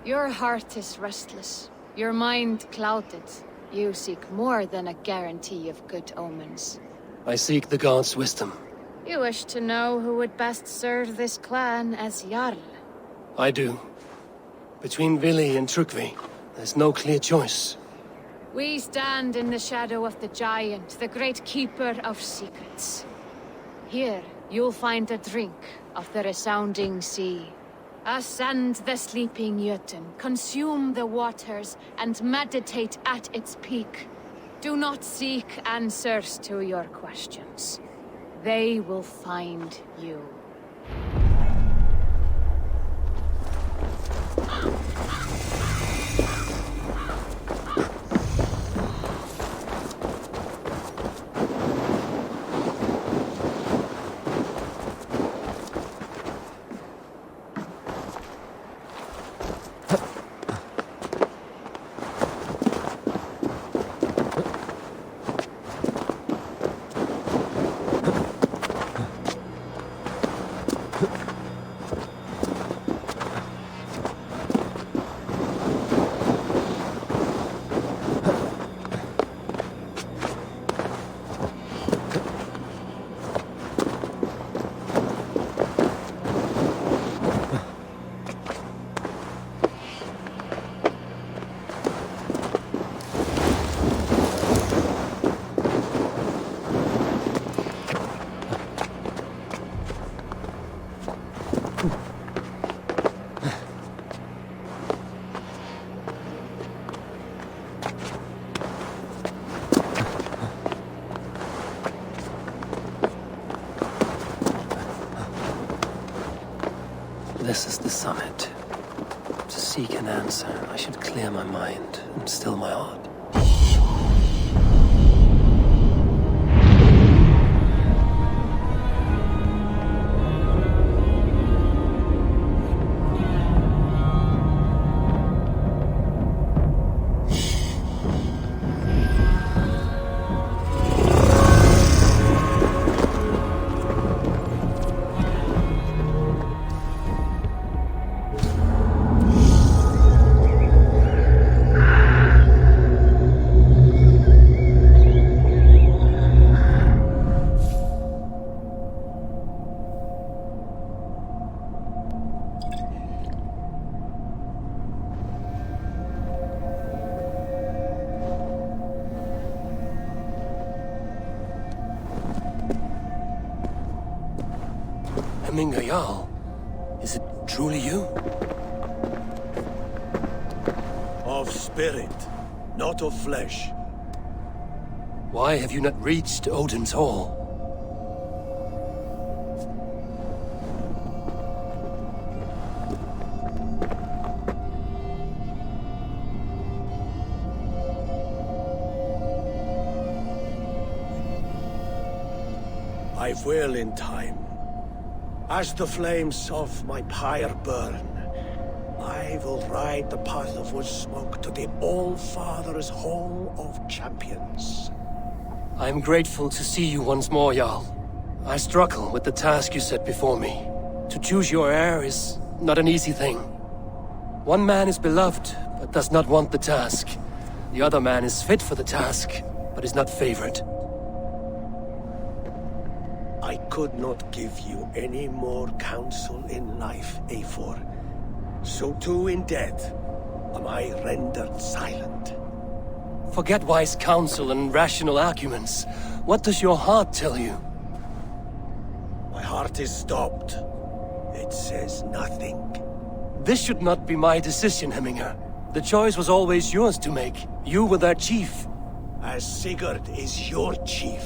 Your heart is restless. Your mind clouded. You seek more than a guarantee of good omens. I seek the gods' wisdom. You wish to know who would best serve this clan as Jarl. I do. Between Vili and Trukvi, there's no clear choice. We stand in the shadow of the giant, the great keeper of secrets. Here, you'll find a drink of the resounding sea. Ascend the sleeping Jötun, consume the waters, and meditate at its peak. Do not seek answers to your questions. They will find you. This is the summit. To seek an answer, I should clear my mind and still my heart. Hemminger Jarl, is it truly you? Of spirit, not of flesh. Why have you not reached Odin's Hall? I will in time. As the flames of my pyre burn, I will ride the path of wood smoke to the All-Father's Hall of Champions. I am grateful to see you once more, Jarl. I struggle with the task you set before me. To choose your heir is not an easy thing. One man is beloved, but does not want the task. The other man is fit for the task, but is not favored. I could not give you any more counsel in life, Eivor. So too in death am I rendered silent. Forget wise counsel and rational arguments. What does your heart tell you? My heart is stopped. It says nothing. This should not be my decision, Hemminger. The choice was always yours to make. You were their chief. As Sigurd is your chief.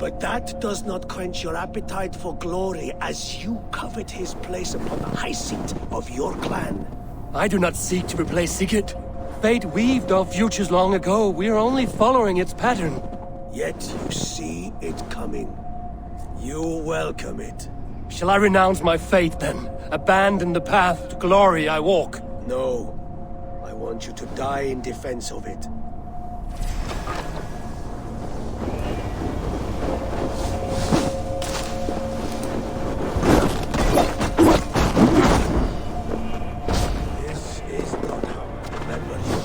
But that does not quench your appetite for glory as you covet his place upon the high seat of your clan. I do not seek to replace Sigurd. Fate weaved our futures long ago. We are only following its pattern. Yet you see it coming. You welcome it. Shall I renounce my faith, then? Abandon the path to glory I walk? No. I want you to die in defense of it. This is not how I remember you.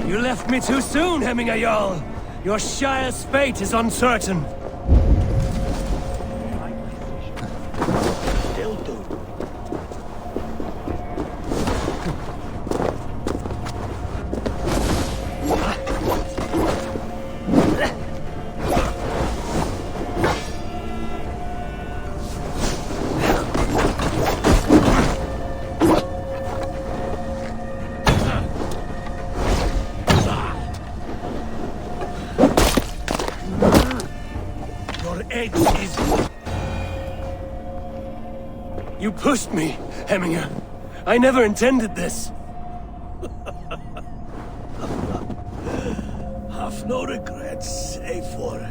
You left me too soon, æivɔːr. Your shire's fate is uncertain. Still do. You pushed me, æivɔːr. I never intended this. Have no regrets, Eivor.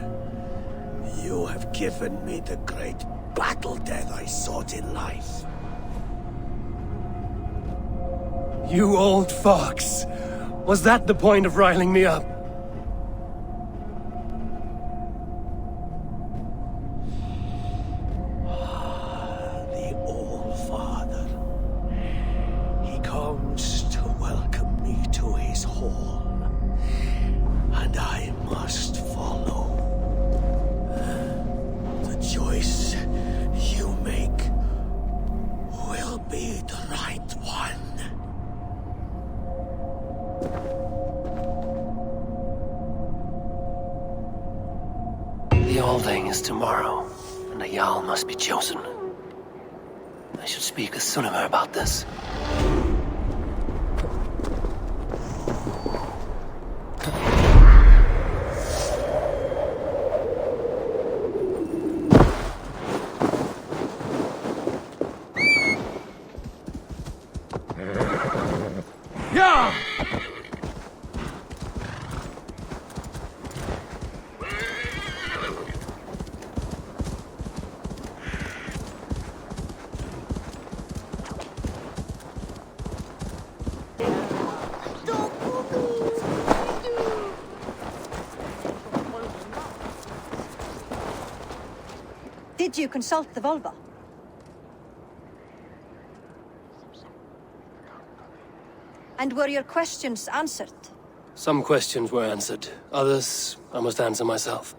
You have given me the great battle death I sought in life. You old fox. Was that the point of riling me up? The Althing is tomorrow, and a Jarl must be chosen. I should speak with Sunnema about this. Yeah! Did you consult the Volva? And were your questions answered? Some questions were answered. Others, I must answer myself.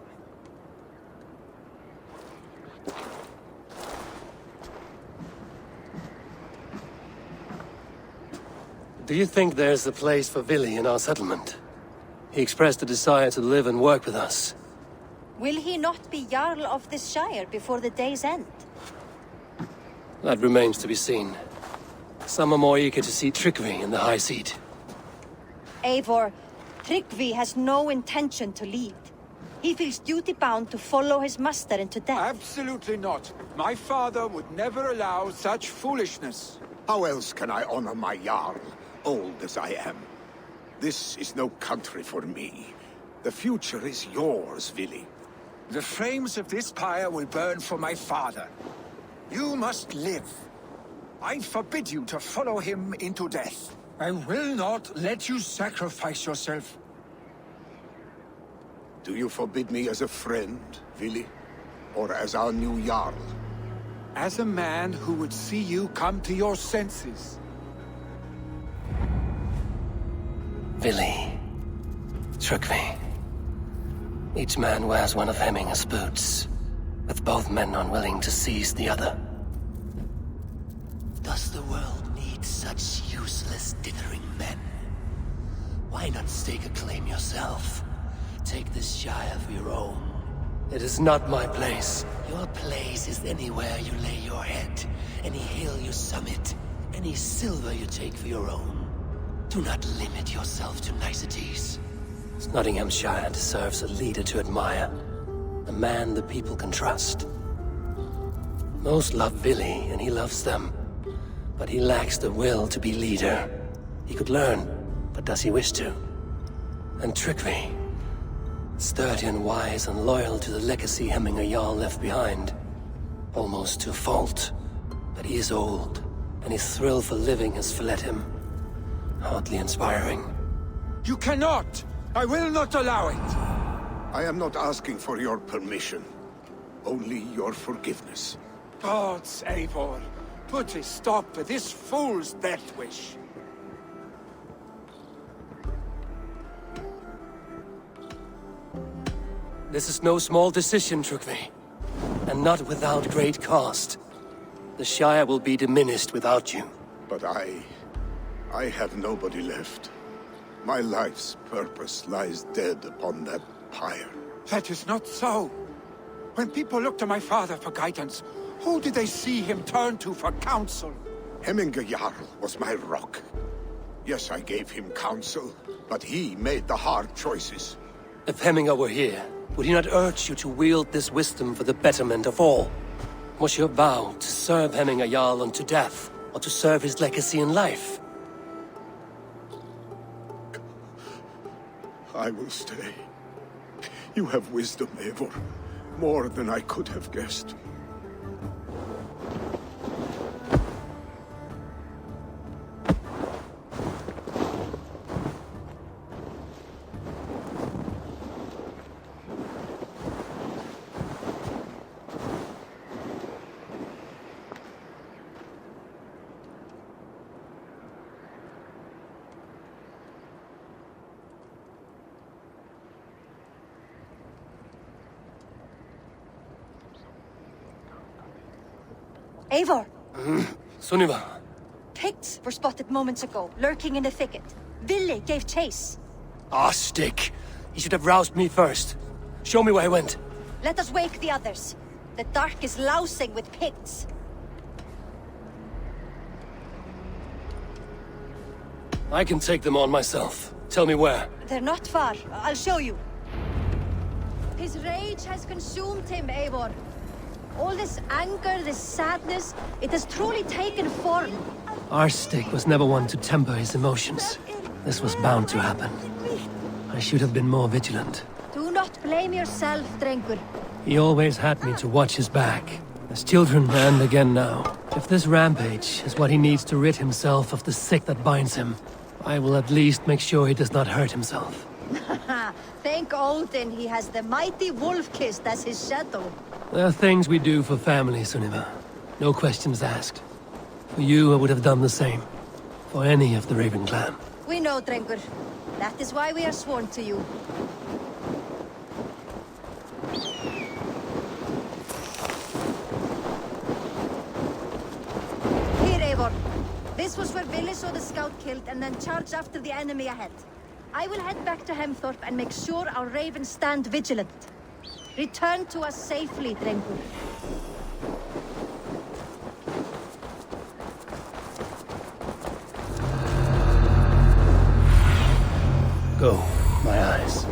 Do you think there's a place for Vili in our settlement? He expressed a desire to live and work with us. Will he not be Jarl of this shire before the day's end? That remains to be seen. Some are more eager to see Tryggvi in the high seat. Eivor, Tryggvi has no intention to lead. He feels duty-bound to follow his master into death. Absolutely not. My father would never allow such foolishness. How else can I honor my Jarl, old as I am? This is no country for me. The future is yours, Vili. The flames of this pyre will burn for my father. You must live. I forbid you to follow him into death. I will not let you sacrifice yourself. Do you forbid me as a friend, Vili? Or as our new Jarl? As a man who would see you come to your senses. Vili. Tryggvi. Each man wears one of Hemminger's boots, with both men unwilling to seize the other. Does the world need such useless dithering men? Why not stake a claim yourself? take this shire for your own. It is not my place. Your place is anywhere you lay your head, any hill you summit, any silver you take for your own. Do not limit yourself to niceties. Nottinghamshire deserves a leader to admire. A man the people can trust. Most love Vili, and he loves them. But he lacks the will to be leader. He could learn, but does he wish to? And Tryggvi, sturdy and wise and loyal to the legacy Hemminger Jarl left behind. Almost to a fault. But he is old, and his thrill for living has fled him. Hardly inspiring. You cannot! I will not allow it! I am not asking for your permission. Only your forgiveness. Gods, Eivor, put a stop to this fool's death wish. This is no small decision, Tryggvi. And not without great cost. The Shire will be diminished without you. But I have nobody left. My life's purpose lies dead upon that pyre. That is not so. When people look to my father for guidance, who did they see him turn to for counsel? Hemminger Jarl was my rock. Yes, I gave him counsel, but he made the hard choices. If Hemminger were here, would he not urge you to wield this wisdom for the betterment of all? Was your vow to serve Hemminger Jarl unto death, or to serve his legacy in life? I will stay. You have wisdom, Eivor. More than I could have guessed. Eivor! Sunniva! Picts were spotted moments ago, lurking in the thicket. Vili gave chase. Ah, stick! He should have roused me first. Show me where he went. Let us wake the others. The dark is lousing with Picts. I can take them on myself. Tell me where. They're not far. I'll show you. His rage has consumed him, Eivor. All this anger, this sadness, it has truly taken form. Arstic was never one to temper his emotions. This was bound to happen. I should have been more vigilant. Do not blame yourself, Drengur. He always had me to watch his back. As children, and again now. If this rampage is what he needs to rid himself of the sick that binds him, I will at least make sure he does not hurt himself. Thank Odin he has the mighty Wolf-Kissed as his shadow. There are things we do for family, Sunniva. No questions asked. For you, I would have done the same. For any of the Raven clan. We know, Drengur. That is why we are sworn to you. Here, Eivor. This was where Vili saw the scout killed and then charged after the enemy ahead. I will head back to Hemthorpe and make sure our ravens stand vigilant. Return to us safely, Drengur. Go, my eyes.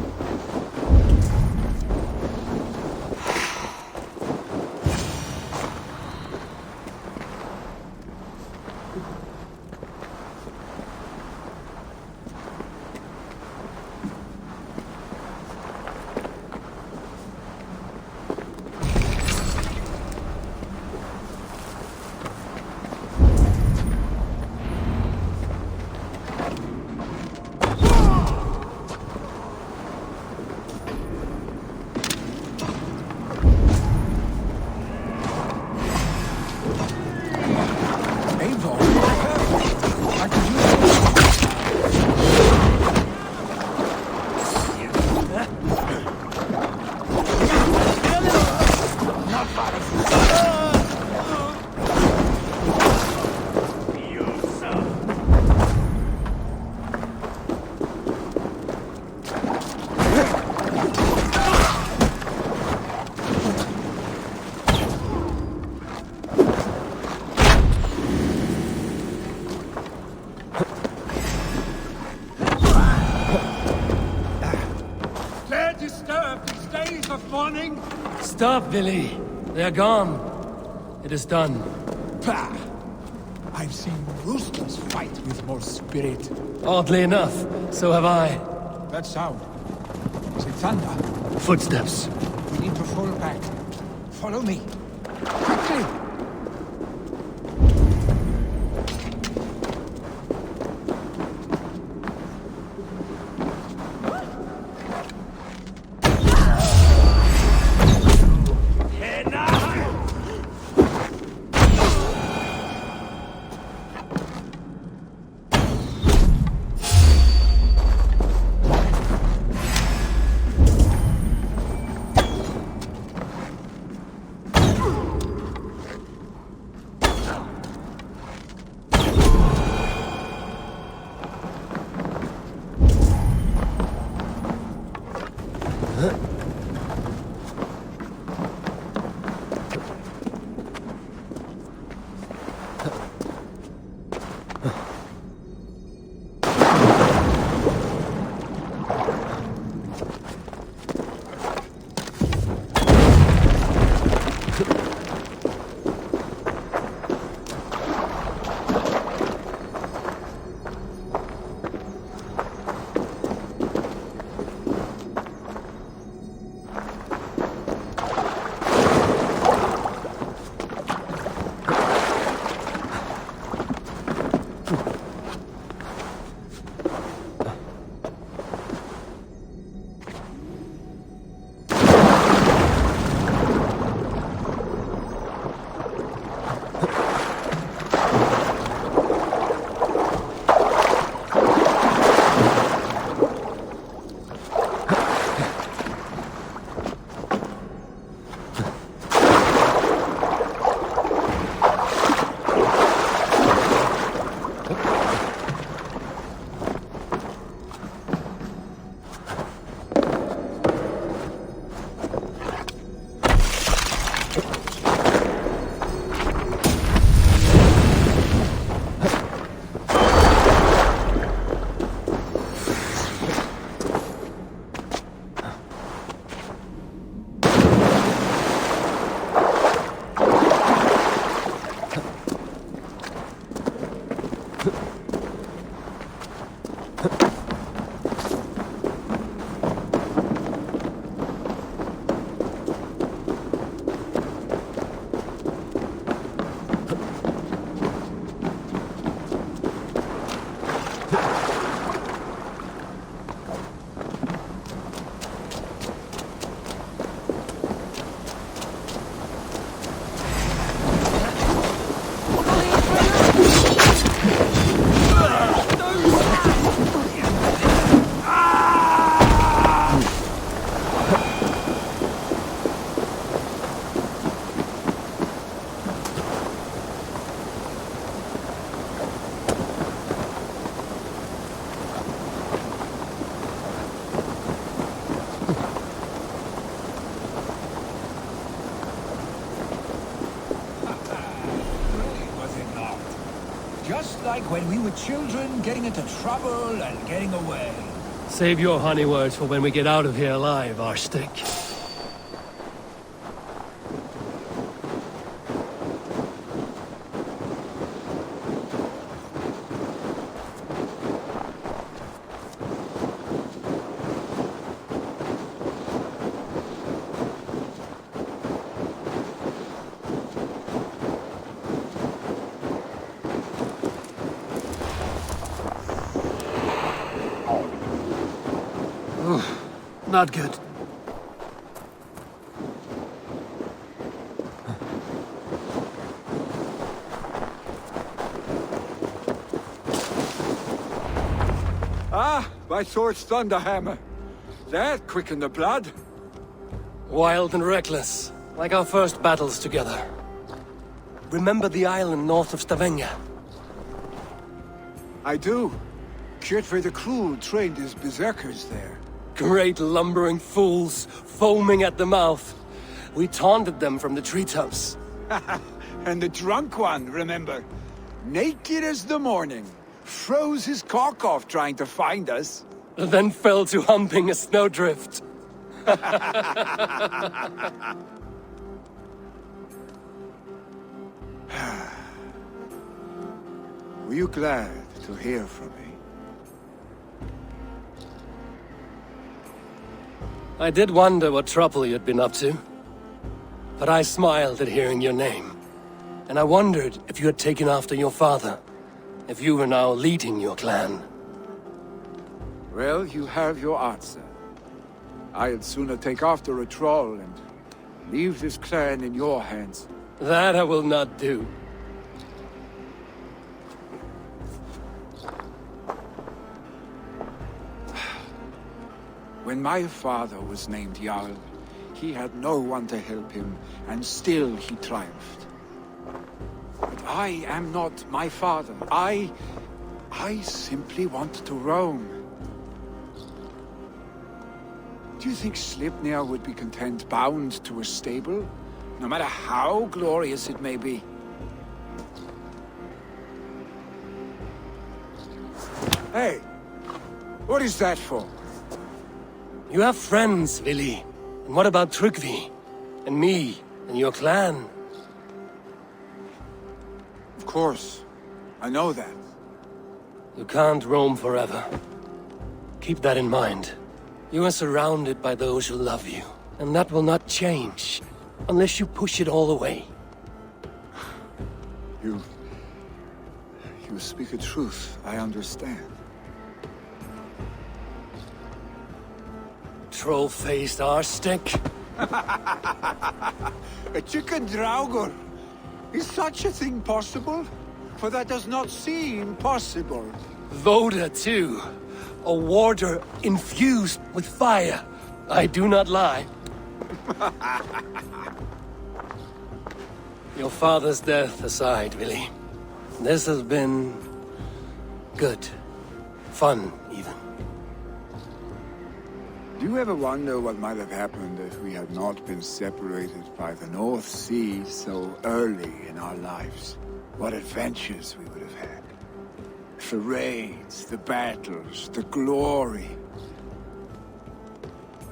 Stop, Vili. They are gone. It is done. Pah! I've seen roosters fight with more spirit. Oddly enough, so have I. That sound. Is it thunder? Footsteps. We need to fall back. Follow me. Quickly! Just like when we were children, getting into trouble and getting away. Save your honey words for when we get out of here alive, Arstick. Not good. Ah, my sword's thunderhammer. That quickened the blood. Wild and reckless, like our first battles together. Remember the island north of Stavanger? I do. Kjotve the Cruel trained his berserkers there. Great lumbering fools, foaming at the mouth. We taunted them from the treetops. And the drunk one, remember? Naked as the morning. Froze his cock off trying to find us. Then fell to humping a snowdrift. Were you glad to hear from me? I did wonder what trouble you'd been up to. But I smiled at hearing your name. And I wondered if you had taken after your father. If you were now leading your clan. Well, you have your answer. I'd sooner take after a troll and leave this clan in your hands. That I will not do. When my father was named Jarl, he had no one to help him, and still he triumphed. But I am not my father. I simply want to roam. Do you think Sleipnir would be content bound to a stable? No matter how glorious it may be? Hey! What is that for? You have friends, Vili. And what about Tryggvi? And me? And your clan? Of course. I know that. You can't roam forever. Keep that in mind. You are surrounded by those who love you. And that will not change. Unless you push it all away. You speak a truth, I understand. Troll-faced arstick. A chicken draugr! Is such a thing possible? For that does not seem possible. Voda, too. A warder infused with fire. I do not lie. Your father's death aside, Vili. This has been... good. Fun, even. Do you ever wonder what might have happened if we had not been separated by the North Sea so early in our lives? What adventures we would have had. The raids, the battles, the glory.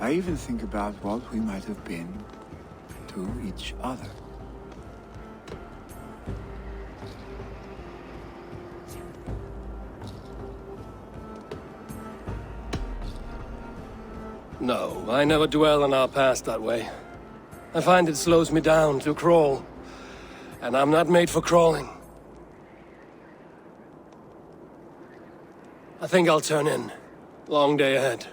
I even think about what we might have been to each other. No, I never dwell on our past that way. I find it slows me down to crawl. And I'm not made for crawling. I think I'll turn in. Long day ahead.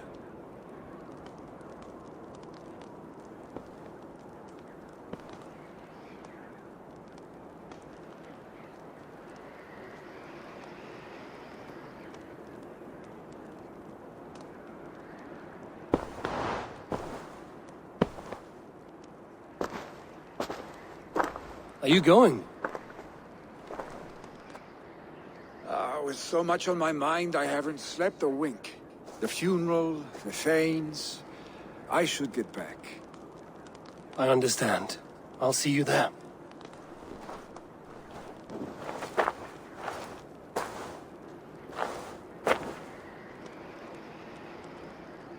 Are you going? With so much on my mind, I haven't slept a wink. The funeral, the Thanes... I should get back. I understand. I'll see you there.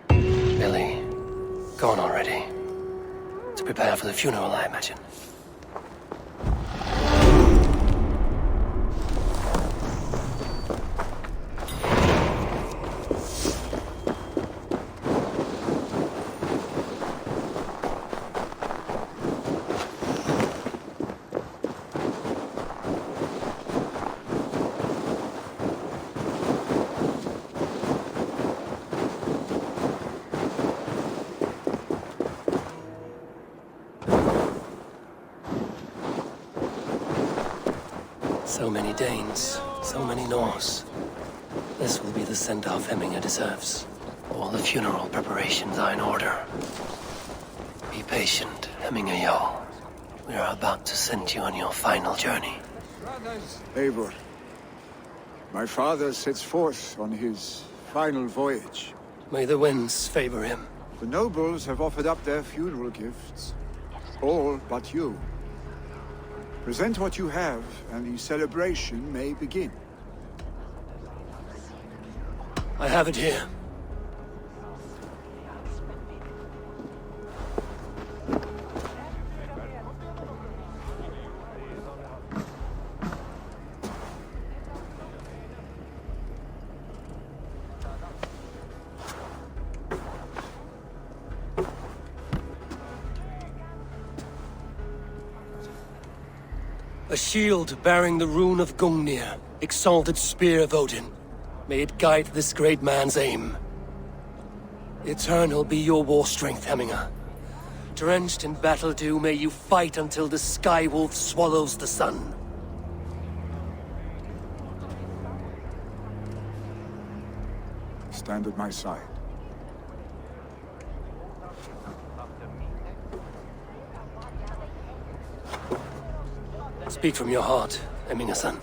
Billy, gone already. To prepare for the funeral, I imagine. So many Danes, so many Norse. This will be the send-off Hemminger deserves. All the funeral preparations are in order. Be patient, Hemminger Jarl. We are about to send you on your final journey. Eivor, my father sets forth on his final voyage. May the winds favor him. The nobles have offered up their funeral gifts. All but you. Present what you have, and the celebration may begin. I have it here. A shield bearing the rune of Gungnir, exalted spear of Odin. May it guide this great man's aim. Eternal be your war strength, Hemminger. Drenched in battle dew, may you fight until the sky wolf swallows the sun. Stand at my side. Speak from your heart, Hemminger-son.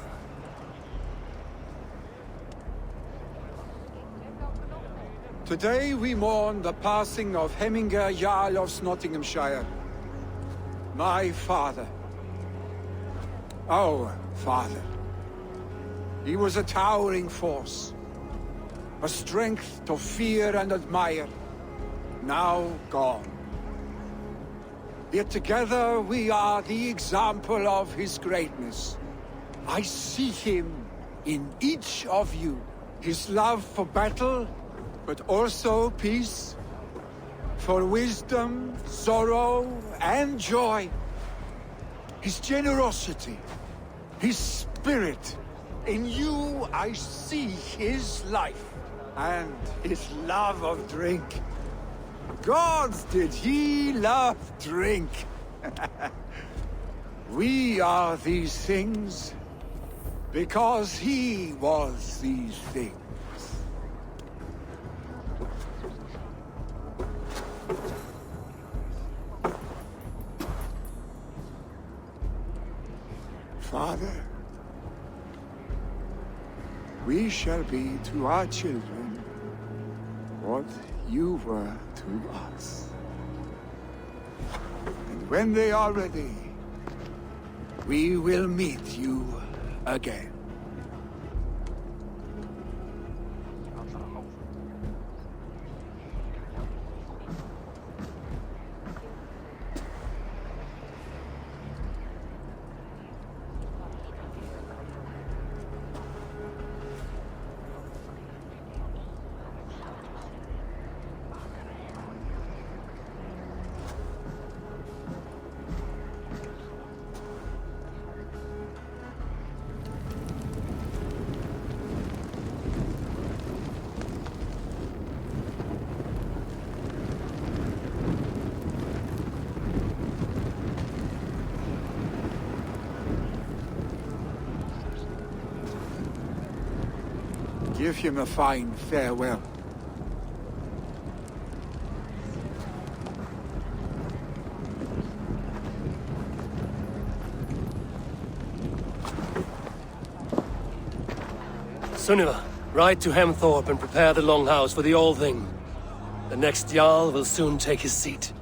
Today we mourn the passing of Hemminger Jarl of Nottinghamshire. My father. Our father. He was a towering force. A strength to fear and admire. Now gone. Yet together we are the example of his greatness. I see him in each of you. His love for battle, but also peace. For wisdom, sorrow, and joy. His generosity, his spirit. In you I see his life. And his love of drink. Gods, did he love drink! We are these things because he was these things. Father, we shall be to our children what you were to us. And when they are ready, we will meet you again. Give him a fine farewell. Sunniva, ride to Hemthorpe and prepare the Longhouse for the All-Thing. The next Jarl will soon take his seat.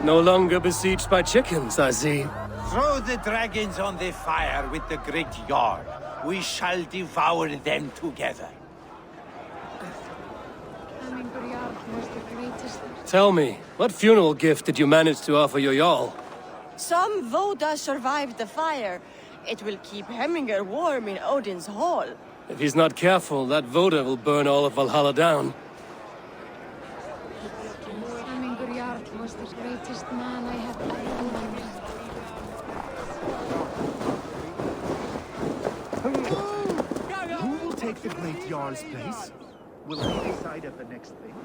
No longer besieged by chickens, I see. Throw the dragons on the fire with the great Jarl. We shall devour them together. Tell me, what funeral gift did you manage to offer your Jarl? Some Voda survived the fire. It will keep Hemminger warm in Odin's hall. If he's not careful, that Voda will burn all of Valhalla down. Was the greatest man I have ever known. Who will take the great Jarl's place? Will he decide at the next thing?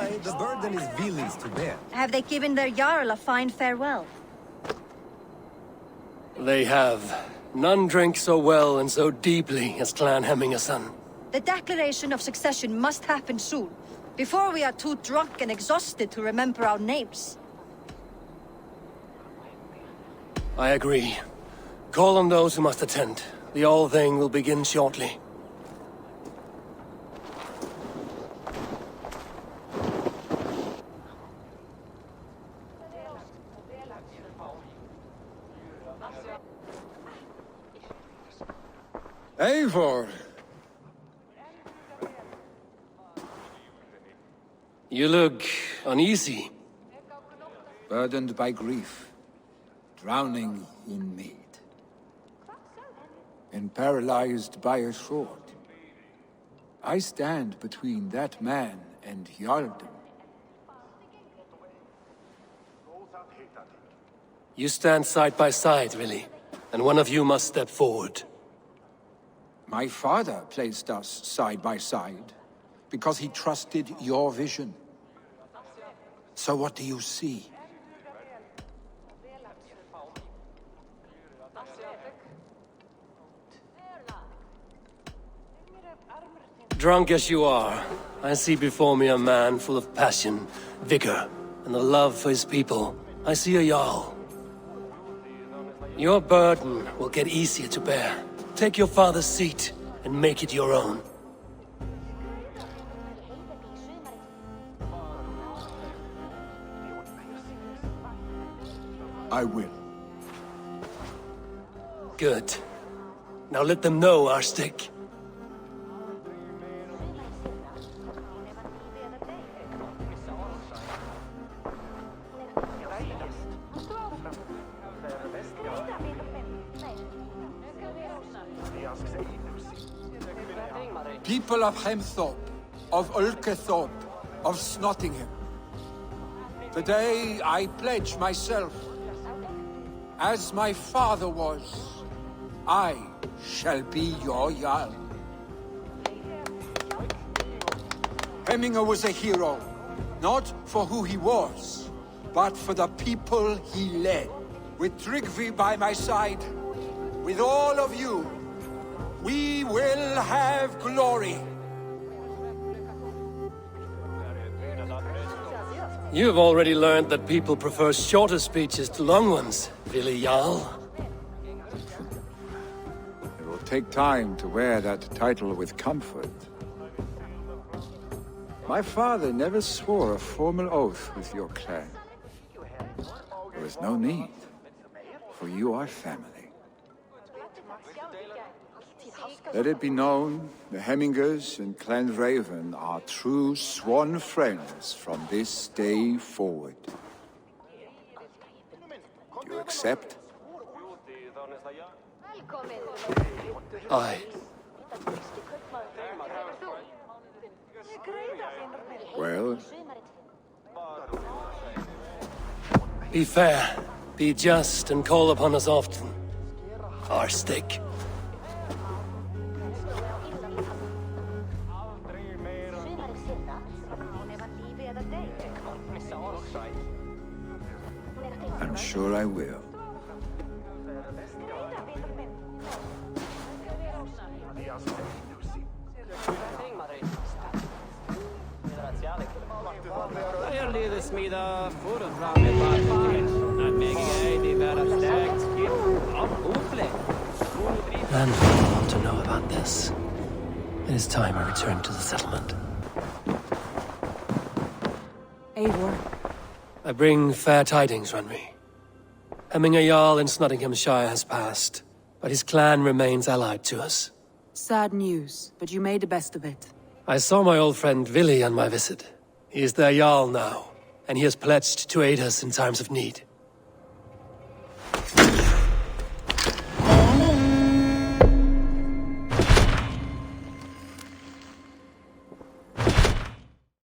Aye, the burden is Vili's to bear. Have they given their Jarl a fine farewell? They have. None drink so well and so deeply as Clan Hemmingerson. The declaration of succession must happen soon, before we are too drunk and exhausted to remember our names. I agree. Call on those who must attend. The All-Thing will begin shortly. Eivor! You look uneasy. Burdened by grief, drowning in mead, and paralyzed by a sword. I stand between that man and Jarldom. You stand side by side, really, and one of you must step forward. My father placed us side by side, because he trusted your vision. So what do you see? Drunk as you are, I see before me a man full of passion, vigor, and a love for his people. I see a Jarl. Your burden will get easier to bear. Take your father's seat and make it your own. I will. Good. Now let them know our stick. People of Hemthorpe, of Ulkethorpe, of Snottingham. Today I pledge myself. As my father was, I shall be your Jarl. Hemminger was a hero, not for who he was, but for the people he led. With Tryggvi by my side, with all of you, we will have glory. You have already learned that people prefer shorter speeches to long ones, Vili Jarl. It will take time to wear that title with comfort. My father never swore a formal oath with your clan. There is no need, for you are family. Let it be known, the Hemmingers and Clan Raven are true sworn friends from this day forward. Do you accept? Aye. Well? Be fair, be just, and call upon us often. Our stick. I'm sure I will. Landlord ought to know about this. It is time I returned to the settlement. Eivor. I bring fair tidings, Runry. Hemminger Jarl in Snottinghamshire has passed, but his clan remains allied to us. Sad news, but you made the best of it. I saw my old friend Vili on my visit. He is their Jarl now, and he has pledged to aid us in times of need.